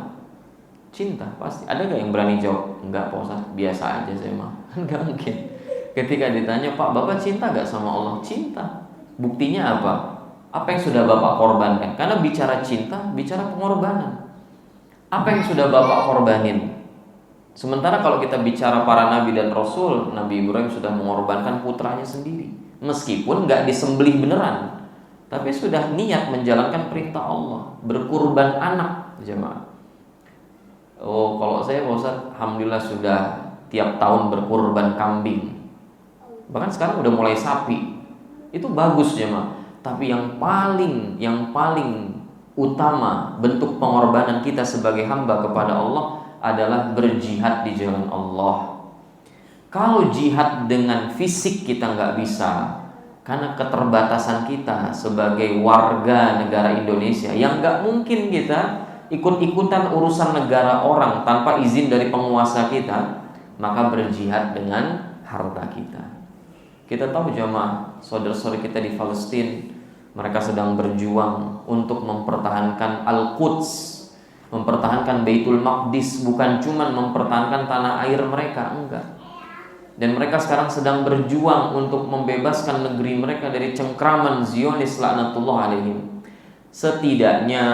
Cinta, pasti. Ada gak yang berani jawab? Enggak Pak Ustaz, biasa aja saya mah. Enggak mungkin. Ketika ditanya, Pak, Bapak cinta gak sama Allah? Cinta. Buktinya apa? Apa yang sudah Bapak korbankan? Karena bicara cinta, bicara pengorbanan. Apa yang sudah Bapak korbanin? Sementara kalau kita bicara para nabi dan rasul, Nabi Ibrahim sudah mengorbankan putranya sendiri. Meskipun gak disembelih beneran, tapi sudah niat menjalankan perintah Allah, berkurban anak jemaah. Oh, kalau saya Pak Ustaz, alhamdulillah sudah tiap tahun berkurban kambing. Bahkan sekarang udah mulai sapi. Itu bagus jemaah. Tapi yang paling utama bentuk pengorbanan kita sebagai hamba kepada Allah adalah berjihad di jalan Allah. Kalau jihad dengan fisik kita nggak bisa, karena keterbatasan kita sebagai warga negara Indonesia yang nggak mungkin kita ikut-ikutan urusan negara orang tanpa izin dari penguasa kita, maka berjihad dengan harta kita. Kita tahu jamaah, saudara-saudara kita di Palestina, mereka sedang berjuang untuk mempertahankan Al-Quds, mempertahankan Baitul Maqdis, bukan cuma mempertahankan tanah air mereka, enggak. Dan mereka sekarang sedang berjuang untuk membebaskan negeri mereka dari cengkraman Zionis laknatullah alaihim. Setidaknya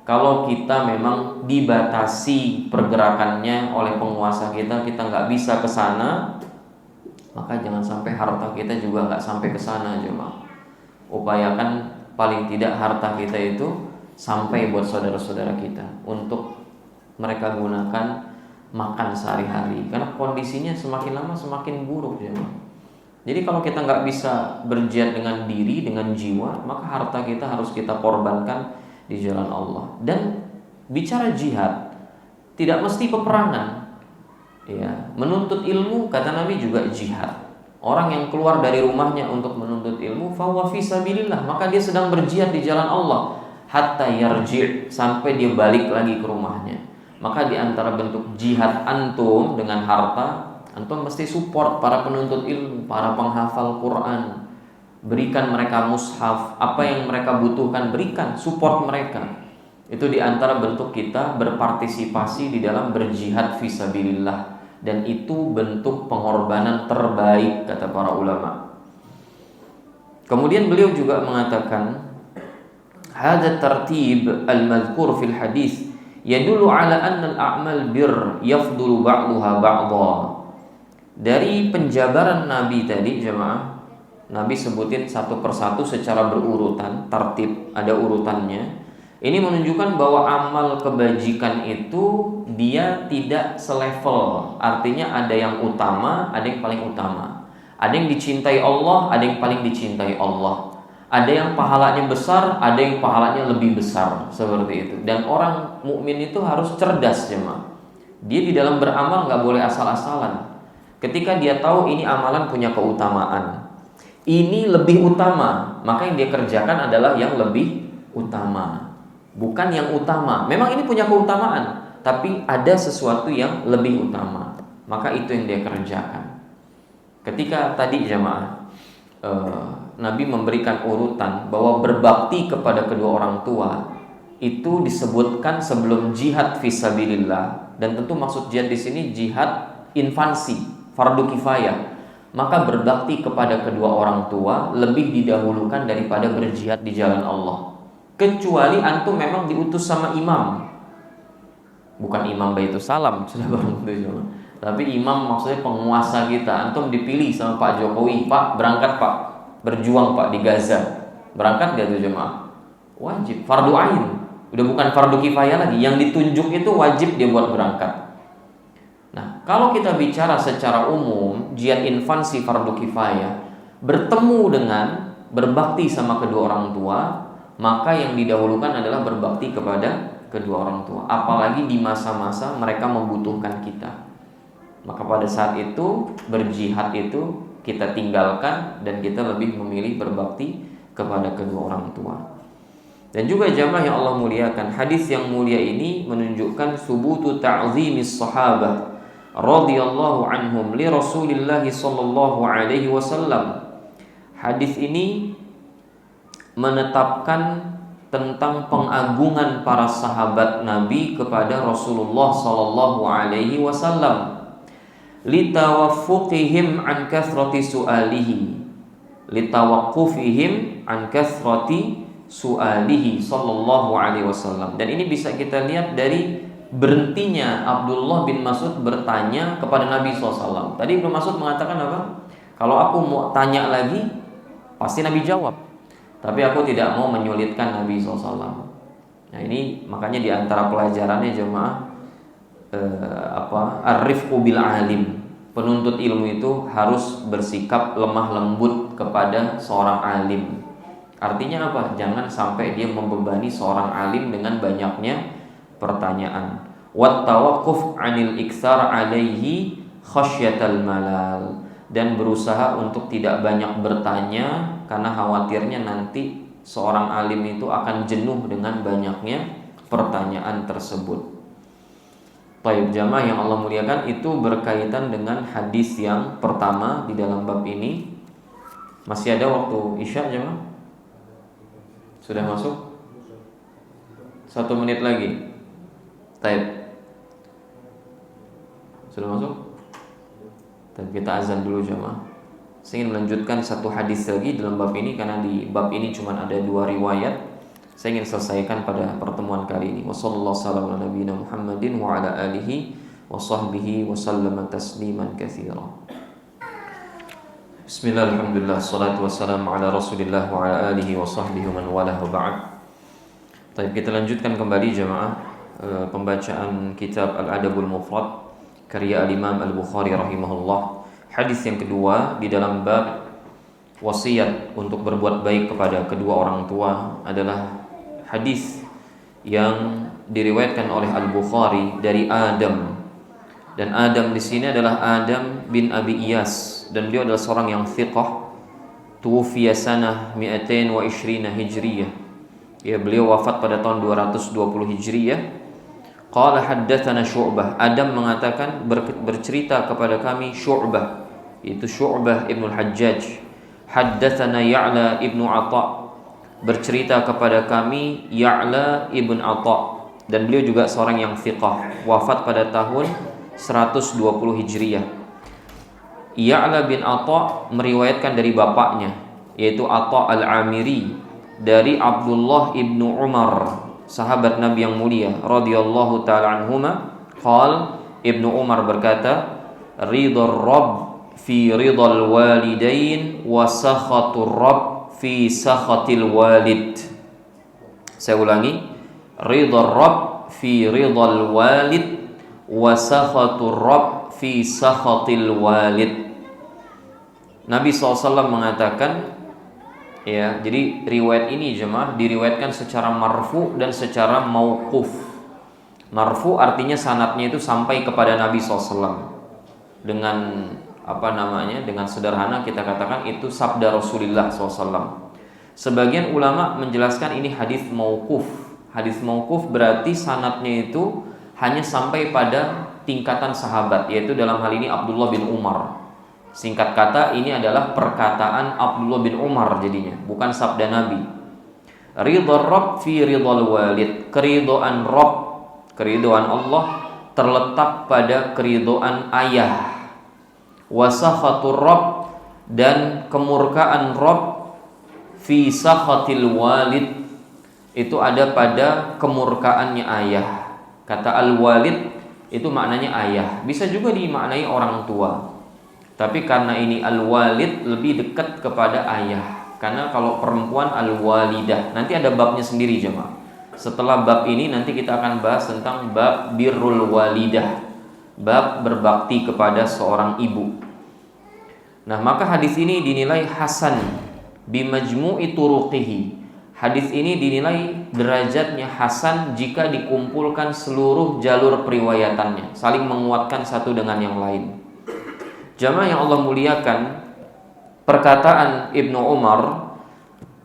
kalau kita memang dibatasi pergerakannya oleh penguasa kita nggak bisa ke sana, maka jangan sampai harta kita juga nggak sampai ke sana jemaah. Upayakan paling tidak harta kita itu sampai buat saudara-saudara kita untuk mereka gunakan makan sehari-hari. Karena kondisinya semakin lama semakin buruk jemaah. Jadi kalau kita nggak bisa berjihad dengan diri, dengan jiwa, maka harta kita harus kita korbankan di jalan Allah. Dan bicara jihad tidak mesti peperangan. Ya, menuntut ilmu kata Nabi juga jihad. Orang yang keluar dari rumahnya untuk menuntut ilmu, fahuwa fi sabilillah, maka dia sedang berjihad di jalan Allah hatta yarji', sampai dia balik lagi ke rumahnya. Maka di antara bentuk jihad antum dengan harta, antum mesti support para penuntut ilmu, para penghafal Quran. Berikan mereka mushaf, apa yang mereka butuhkan berikan, support mereka. Itu di antara bentuk kita berpartisipasi di dalam berjihad fisabilillah, dan itu bentuk pengorbanan terbaik kata para ulama. Kemudian beliau juga mengatakan, hadza tartib al-madhkur fil hadis yadullu ala anna al-a'mal bir yafdulu ba'daha ba'dha. Dari penjabaran Nabi tadi jemaah, Nabi sebutin satu persatu secara berurutan, tertib, ada urutannya. Ini menunjukkan bahwa amal kebajikan itu dia tidak selevel. Artinya ada yang utama, ada yang paling utama. Ada yang dicintai Allah, ada yang paling dicintai Allah. Ada yang pahalanya besar, ada yang pahalanya lebih besar, seperti itu. Dan orang mukmin itu harus cerdas jemaah. Dia di dalam beramal nggak boleh asal-asalan. Ketika dia tahu ini amalan punya keutamaan, ini lebih utama, maka yang dia kerjakan adalah yang lebih utama, bukan yang utama. Memang ini punya keutamaan, tapi ada sesuatu yang lebih utama, maka itu yang dia kerjakan. Ketika tadi jemaah Nabi memberikan urutan bahwa berbakti kepada kedua orang tua itu disebutkan sebelum jihad fisabilillah, dan tentu maksud jihad di sini jihad infansi, fardu kifayah. Maka berbakti kepada kedua orang tua lebih didahulukan daripada berjihad di jalan Allah. Kecuali antum memang diutus sama imam, bukan imam Baitul Salam, sudah baru tapi imam maksudnya penguasa kita. Antum dipilih sama Pak Jokowi, Pak berangkat Pak, berjuang Pak di Gaza, berangkat gak tuh jemaah? Wajib, fardu ain. Udah bukan fardu kifayah lagi, yang ditunjuk itu wajib dia buat berangkat. Nah, kalau kita bicara secara umum, jihad infansi fardu kifayah bertemu dengan berbakti sama kedua orang tua, maka yang didahulukan adalah berbakti kepada kedua orang tua. Apalagi di masa-masa mereka membutuhkan kita. Maka pada saat itu berjihad itu kita tinggalkan dan kita lebih memilih berbakti kepada kedua orang tua. Dan juga jamaah yang Allah muliakan, hadis yang mulia ini menunjukkan subutu ta'zimis sahabah radhiyallahu anhum li Rasulillah sallallahu alaihi wasallam. Hadis ini menetapkan tentang pengagungan para sahabat Nabi kepada Rasulullah sallallahu alaihi wasallam. Litawaffuqihim an kathrati su'alihi. Litawaqqufihim an kathrati su'alihi sallallahu alaihi wasallam. Dan ini bisa kita lihat dari berhentinya Abdullah bin Mas'ud bertanya kepada Nabi SAW. Tadi Ibnu Mas'ud mengatakan apa? Kalau aku mau tanya lagi, pasti Nabi jawab. Tapi aku tidak mau menyulitkan Nabi SAW. Nah ini makanya di antara pelajarannya jemaah ar-rifqu bil alim. Penuntut ilmu itu harus bersikap lemah lembut kepada seorang alim. Artinya apa? Jangan sampai dia membebani seorang alim dengan banyaknya pertanyaan. Wat tawaqquf 'anil iktsar 'alaihi khasyatal malal, dan berusaha untuk tidak banyak bertanya karena khawatirnya nanti seorang alim itu akan jenuh dengan banyaknya pertanyaan tersebut. Baik jamaah yang Allah muliakan, itu berkaitan dengan hadis yang pertama di dalam bab ini. Masih ada waktu Isya jamaah? Sudah masuk? 1 menit lagi. Baik. Sudah masuk? Dan kita azan dulu jamaah. Saya ingin melanjutkan satu hadis lagi dalam bab ini, karena di bab ini cuma ada 2 riwayat. Saya ingin selesaikan pada pertemuan kali ini. Wassallallahu ala nabiyina Muhammadin wa ala alihi wa sahbihi wa sallama tasliman katsira. Bismillah, alhamdulillah, salatu wassalamu ala Rasulillah wa ala alihi wa sahbihi man walah wa ba'd. Baik, kita lanjutkan kembali jemaah pembacaan kitab Al-Adabul Mufrad karya Al-Imam Al-Bukhari rahimahullah. Hadis yang kedua di dalam bab wasiat untuk berbuat baik kepada kedua orang tua adalah hadis yang diriwayatkan oleh Al-Bukhari dari Adam. Dan Adam di sini adalah Adam bin Abi Iyas, dan beliau adalah seorang yang thiqah. Tuwfiya sanah 220 Hijriyah. Ya, beliau wafat pada tahun 220 Hijriyah. Qala haddatsana Syu'bah. Adam mengatakan bercerita kepada kami Syu'bah, itu Syu'bah Ibnu Al-Hajjaj. Haddatsana Ya'la Ibnu Atha. Bercerita kepada kami Ya'la Ibn Atha, dan beliau juga seorang yang thiqah, wafat pada tahun 120 Hijriyah. Ya'la bin Atha meriwayatkan dari bapaknya, yaitu Atha Al-Amiri, dari Abdullah ibnu Umar, sahabat Nabi yang mulia radhiyallahu ta'ala anhuma. Qal, Ibnu Umar berkata, ridhar Rabb fi ridhal walidain wa sakhatur Rabb fi sakhatil walid. Saya ulangi, ridhar Rabb fi ridhal walid wa sakhatur Rabb fi sakhatil walid. Nabi SAW mengatakan, ya, jadi riwayat ini jemaah diriwayatkan secara marfu dan secara mauquf. Marfu artinya sanadnya itu sampai kepada Nabi SAW. Dengan dengan sederhana kita katakan itu sabda Rasulullah SAW. Sebagian ulama menjelaskan ini hadis mauquf. Hadis mauquf berarti sanadnya itu hanya sampai pada tingkatan sahabat, yaitu dalam hal ini Abdullah bin Umar. Singkat kata, ini adalah perkataan Abdullah bin Umar jadinya, bukan sabda Nabi. Ridha Rabb fi ridhal walid. Keridhaan Rabb, keridhaan Allah terletak pada keridhaan ayah. Wa sakhatur Rabb, dan kemurkaan Rabb fi sakhatil walid, itu ada pada kemurkaannya ayah. Kata al-walid itu maknanya ayah, bisa juga dimaknai orang tua. Tapi karena ini al-walid lebih dekat kepada ayah. Karena kalau perempuan al-walidah, nanti ada babnya sendiri jemaah. Setelah bab ini nanti kita akan bahas tentang bab birrul walidah, bab berbakti kepada seorang ibu. Nah, maka hadis ini dinilai hasan bimajmu'i turuqihi. Hadis ini dinilai derajatnya hasan jika dikumpulkan seluruh jalur periwayatannya, saling menguatkan satu dengan yang lain. Jamaah yang Allah muliakan, perkataan Ibnu Umar,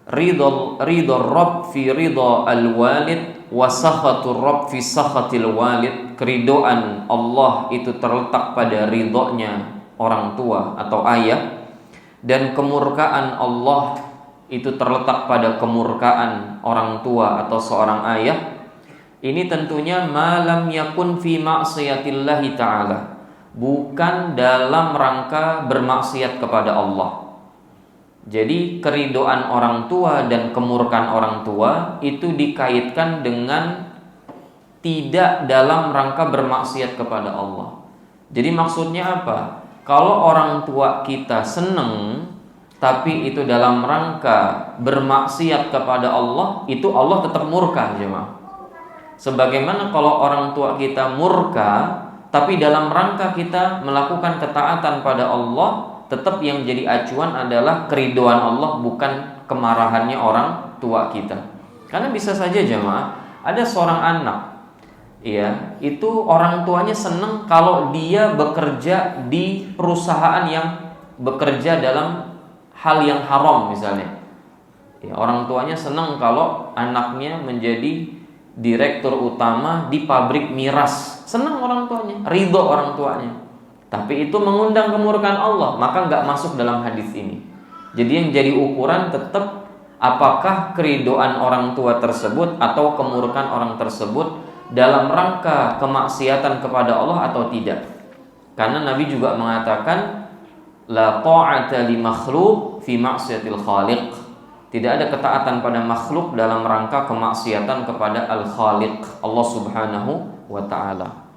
ridha Rabb fi ridha al-walid wa sakhatur Rabb fi sakhatil walid. Keridhaan Allah itu terletak pada ridhonya orang tua atau ayah, dan kemurkaan Allah itu terletak pada kemurkaan orang tua atau seorang ayah. Ini tentunya malam yakun fi ma'siyatillahi ta'ala, bukan dalam rangka bermaksiat kepada Allah. Jadi keridhaan orang tua dan kemurkaan orang tua itu dikaitkan dengan tidak dalam rangka bermaksiat kepada Allah. Jadi maksudnya apa? Kalau orang tua kita seneng tapi itu dalam rangka bermaksiat kepada Allah, itu Allah tetap murka, jemaah. Sebagaimana kalau orang tua kita murka tapi dalam rangka kita melakukan ketaatan pada Allah, tetap yang jadi acuan adalah keridhaan Allah, bukan kemarahannya orang tua kita. Karena bisa saja jemaah, ada seorang anak, ya, itu orang tuanya senang kalau dia bekerja di perusahaan yang bekerja dalam hal yang haram misalnya. Ya, orang tuanya senang kalau anaknya menjadi direktur utama di pabrik miras. Senang orang tuanya, ridho orang tuanya. Tapi itu mengundang kemurkaan Allah, maka nggak masuk dalam hadis ini. Jadi yang jadi ukuran tetap apakah keridhaan orang tua tersebut atau kemurkaan orang tersebut dalam rangka kemaksiatan kepada Allah atau tidak. Karena Nabi juga mengatakan la ta'ata li makhluq fi ma'siyatil khaliq. Tidak ada ketaatan pada makhluk dalam rangka kemaksiatan kepada al-khaliq, Allah Subhanahu wa taala.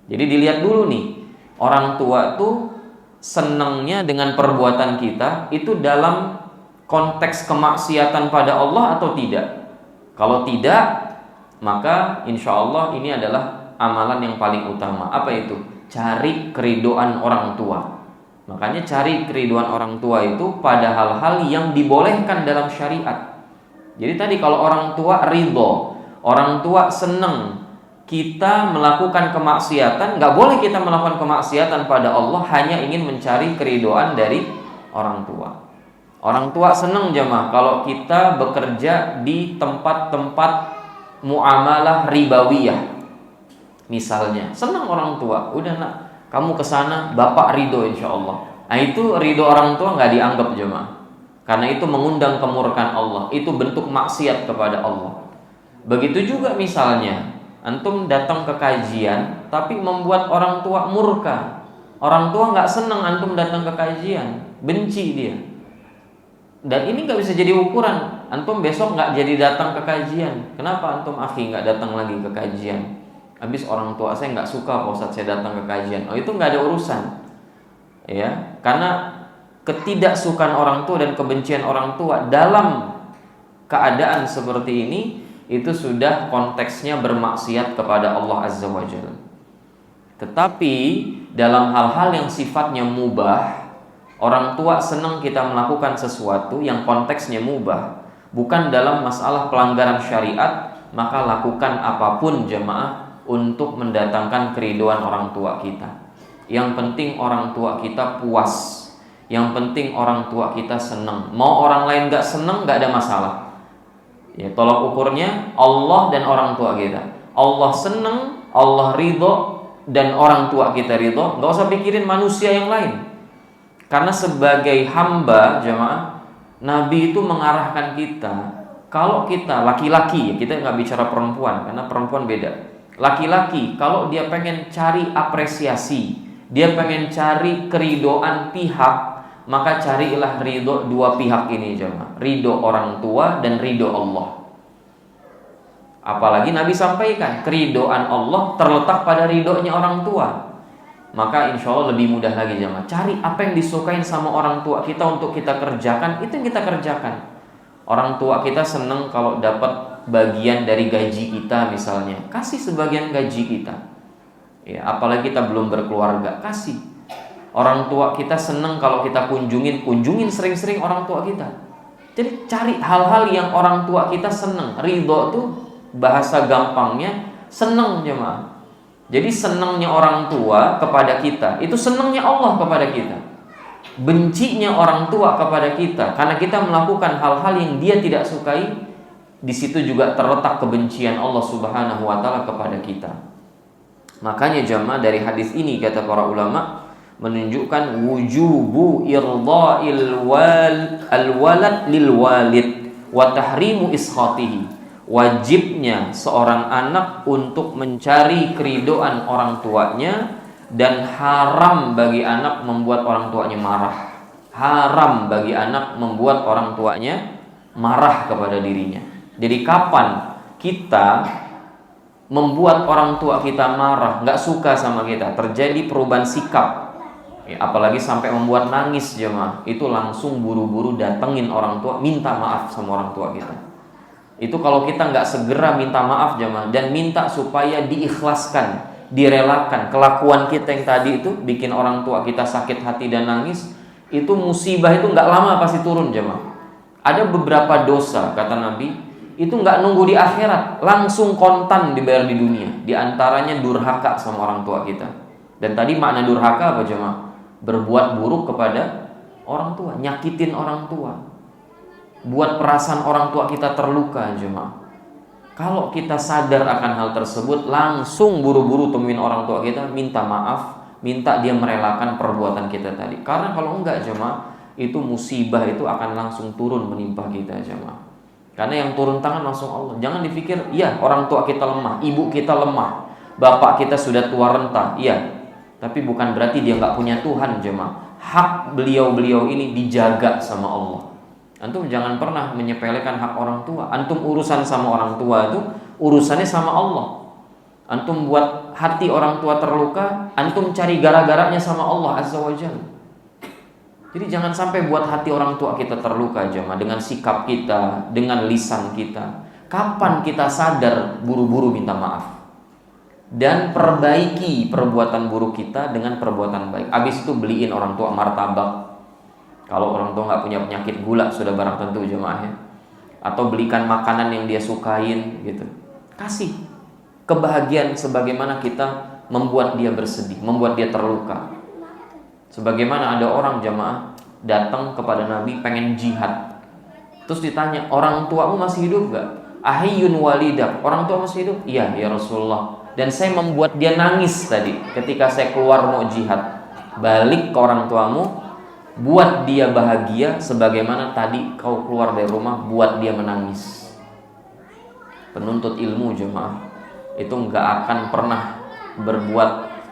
Jadi dilihat dulu nih, orang tua tuh senangnya dengan perbuatan kita itu dalam konteks kemaksiatan pada Allah atau tidak. Kalau tidak, maka insya Allah ini adalah amalan yang paling utama. Apa itu? Cari keridhaan orang tua. Makanya cari keridhaan orang tua itu pada hal-hal yang dibolehkan dalam syariat. Jadi tadi kalau orang tua ridho, orang tua senang kita melakukan kemaksiatan, nggak boleh kita melakukan kemaksiatan pada Allah hanya ingin mencari keridhaan dari orang tua. Orang tua senang jemaah kalau kita bekerja di tempat-tempat muamalah ribawiyah. Misalnya, senang orang tua, udah nak, kamu kesana, bapak ridho insya Allah. Nah itu ridho orang tua nggak dianggap jemaah, karena itu mengundang kemurkaan Allah, itu bentuk maksiat kepada Allah. Begitu juga misalnya, antum datang ke kajian, tapi membuat orang tua murka. Orang tua nggak senang antum datang ke kajian, benci dia. Dan ini nggak bisa jadi ukuran. Antum besok nggak jadi datang ke kajian. Kenapa antum akhi nggak datang lagi ke kajian? Habis orang tua saya nggak suka Pak Ustadz saya datang ke kajian. Oh itu nggak ada urusan, ya. Karena ketidaksukaan orang tua dan kebencian orang tua dalam keadaan seperti ini itu sudah konteksnya bermaksiat kepada Allah Azza wa Jalla. Tetapi dalam hal-hal yang sifatnya mubah, orang tua senang kita melakukan sesuatu yang konteksnya mubah, bukan dalam masalah pelanggaran syariat, maka lakukan apapun jemaah untuk mendatangkan keridhaan orang tua kita. Yang penting orang tua kita puas, yang penting orang tua kita senang. Mau orang lain gak senang gak ada masalah, ya. Tolak ukurnya Allah dan orang tua kita. Allah senang, Allah ridho, dan orang tua kita ridho. Gak usah pikirin manusia yang lain. Karena sebagai hamba jemaah, Nabi itu mengarahkan kita, kalau kita laki-laki, kita nggak bicara perempuan karena perempuan beda. Laki-laki kalau dia pengen cari apresiasi, dia pengen cari keridoan pihak, maka carilah ridho dua pihak ini jemaah, ridho orang tua dan ridho Allah. Apalagi Nabi sampaikan keridoan Allah terletak pada ridhonya orang tua. Maka insya Allah lebih mudah lagi jemaah. Cari apa yang disukain sama orang tua kita untuk kita kerjakan, itu yang kita kerjakan. Orang tua kita seneng kalau dapat bagian dari gaji kita misalnya, kasih sebagian gaji kita. Ya, apalagi kita belum berkeluarga, kasih. Orang tua kita seneng kalau kita kunjungin sering-sering orang tua kita. Jadi cari hal-hal yang orang tua kita seneng. Ridho tuh bahasa gampangnya seneng jemaah. Jadi senangnya orang tua kepada kita, itu senangnya Allah kepada kita. Bencinya orang tua kepada kita karena kita melakukan hal-hal yang dia tidak sukai, di situ juga terletak kebencian Allah Subhanahu wa taala kepada kita. Makanya jamaah, dari hadis ini kata para ulama menunjukkan wujubu irda'il walad lil walid wa tahrimu iskhatihi. Wajibnya seorang anak untuk mencari keridoan orang tuanya, dan haram bagi anak membuat orang tuanya marah. Haram bagi anak membuat orang tuanya marah kepada dirinya. Jadi kapan kita membuat orang tua kita marah, nggak suka sama kita, terjadi perubahan sikap, ya, apalagi sampai membuat nangis jemaah, itu langsung buru-buru datengin orang tua, minta maaf sama orang tua kita. Itu kalau kita nggak segera minta maaf jemaah, dan minta supaya diikhlaskan, direlakan kelakuan kita yang tadi itu bikin orang tua kita sakit hati dan nangis, itu musibah itu nggak lama pasti turun jemaah. Ada beberapa dosa kata Nabi itu nggak nunggu di akhirat, langsung kontan dibayar di dunia. Di antaranya durhaka sama orang tua kita. Dan tadi makna durhaka apa jemaah? Berbuat buruk kepada orang tua, nyakitin orang tua, buat perasaan orang tua kita terluka jemaah. Kalau kita sadar akan hal tersebut, langsung buru-buru temuin orang tua kita, minta maaf, minta dia merelakan perbuatan kita tadi. Karena kalau enggak jemaah, itu musibah itu akan langsung turun menimpa kita jemaah. Karena yang turun tangan langsung Allah. Jangan dipikir, iya orang tua kita lemah, ibu kita lemah, bapak kita sudah tua renta, iya. Tapi bukan berarti dia nggak punya Tuhan jemaah. Hak beliau-beliau ini dijaga sama Allah. Antum jangan pernah menyepelekan hak orang tua. Antum urusan sama orang tua itu urusannya sama Allah. Antum buat hati orang tua terluka, antum cari gara-garanya sama Allah Azza wa Jalla. Jadi jangan sampai buat hati orang tua kita terluka jemaah dengan sikap kita, dengan lisan kita. Kapan kita sadar, buru-buru minta maaf dan perbaiki perbuatan buruk kita dengan perbuatan baik. Abis itu beliin orang tua martabak. Kalau orang tua nggak punya penyakit gula, sudah barang tentu jemaahnya. Atau belikan makanan yang dia sukain gitu. Kasih kebahagiaan sebagaimana kita membuat dia bersedih, membuat dia terluka. Sebagaimana ada orang jemaah datang kepada Nabi pengen jihad. Terus ditanya, orang tuamu masih hidup gak? Ahyun walidak, orang tua masih hidup? Iya ya Rasulullah. Dan saya membuat dia nangis tadi ketika saya keluar mau jihad. Balik ke orang tuamu, buat dia bahagia sebagaimana tadi kau keluar dari rumah buat dia menangis. Penuntut ilmu jemaah itu nggak akan pernah berbuat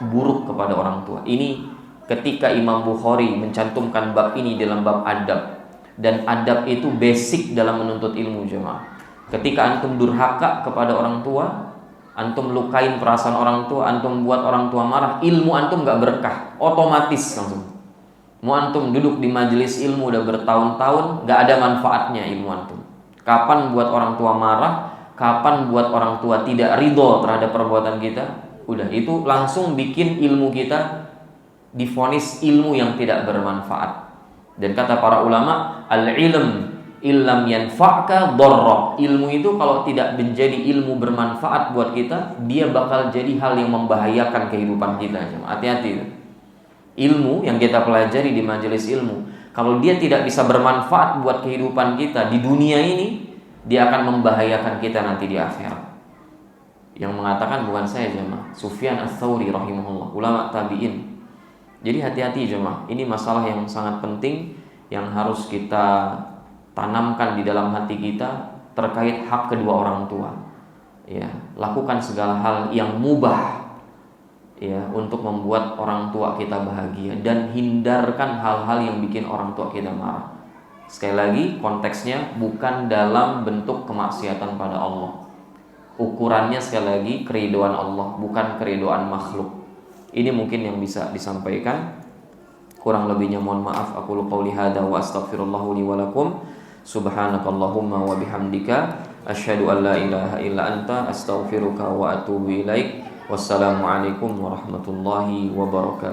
buruk kepada orang tua. Ini ketika Imam Bukhari mencantumkan bab ini dalam bab adab, dan adab itu basic dalam menuntut ilmu jemaah. Ketika antum durhaka kepada orang tua, antum lukain perasaan orang tua, antum buat orang tua marah, ilmu antum nggak berkah, otomatis langsung. Mau antum duduk di majelis ilmu udah bertahun-tahun, gak ada manfaatnya ilmu antum. Kapan buat orang tua marah, kapan buat orang tua tidak ridho terhadap perbuatan kita, udah itu langsung bikin ilmu kita divonis ilmu yang tidak bermanfaat. Dan kata para ulama, al-ilm illam yanfa'ka dharra. Ilmu itu kalau tidak menjadi ilmu bermanfaat buat kita, dia bakal jadi hal yang membahayakan kehidupan kita. Hati-hati itu. Ilmu yang kita pelajari di majelis ilmu, kalau dia tidak bisa bermanfaat buat kehidupan kita di dunia ini, dia akan membahayakan kita nanti di akhirat. Yang mengatakan bukan saya jemaah, Sufyan Ats-Tsauri rahimahullah, ulama tabi'in. Jadi hati-hati jemaah. Ini masalah yang sangat penting yang harus kita tanamkan di dalam hati kita terkait hak kedua orang tua. Ya, lakukan segala hal yang mubah ya untuk membuat orang tua kita bahagia dan hindarkan hal-hal yang bikin orang tua kita marah. Sekali lagi konteksnya bukan dalam bentuk kemaksiatan pada Allah. Ukurannya sekali lagi keridhaan Allah, bukan keridhaan makhluk. Ini mungkin yang bisa disampaikan. Kurang lebihnya mohon maaf. Aku qouli hadza wa astaghfirullah li wa lakum. Subhanakallahumma wa bihamdika asyhadu an la ilaha illa anta astaghfiruka wa atubu ilaik. Wassalamualaikum warahmatullahi wabarakatuh.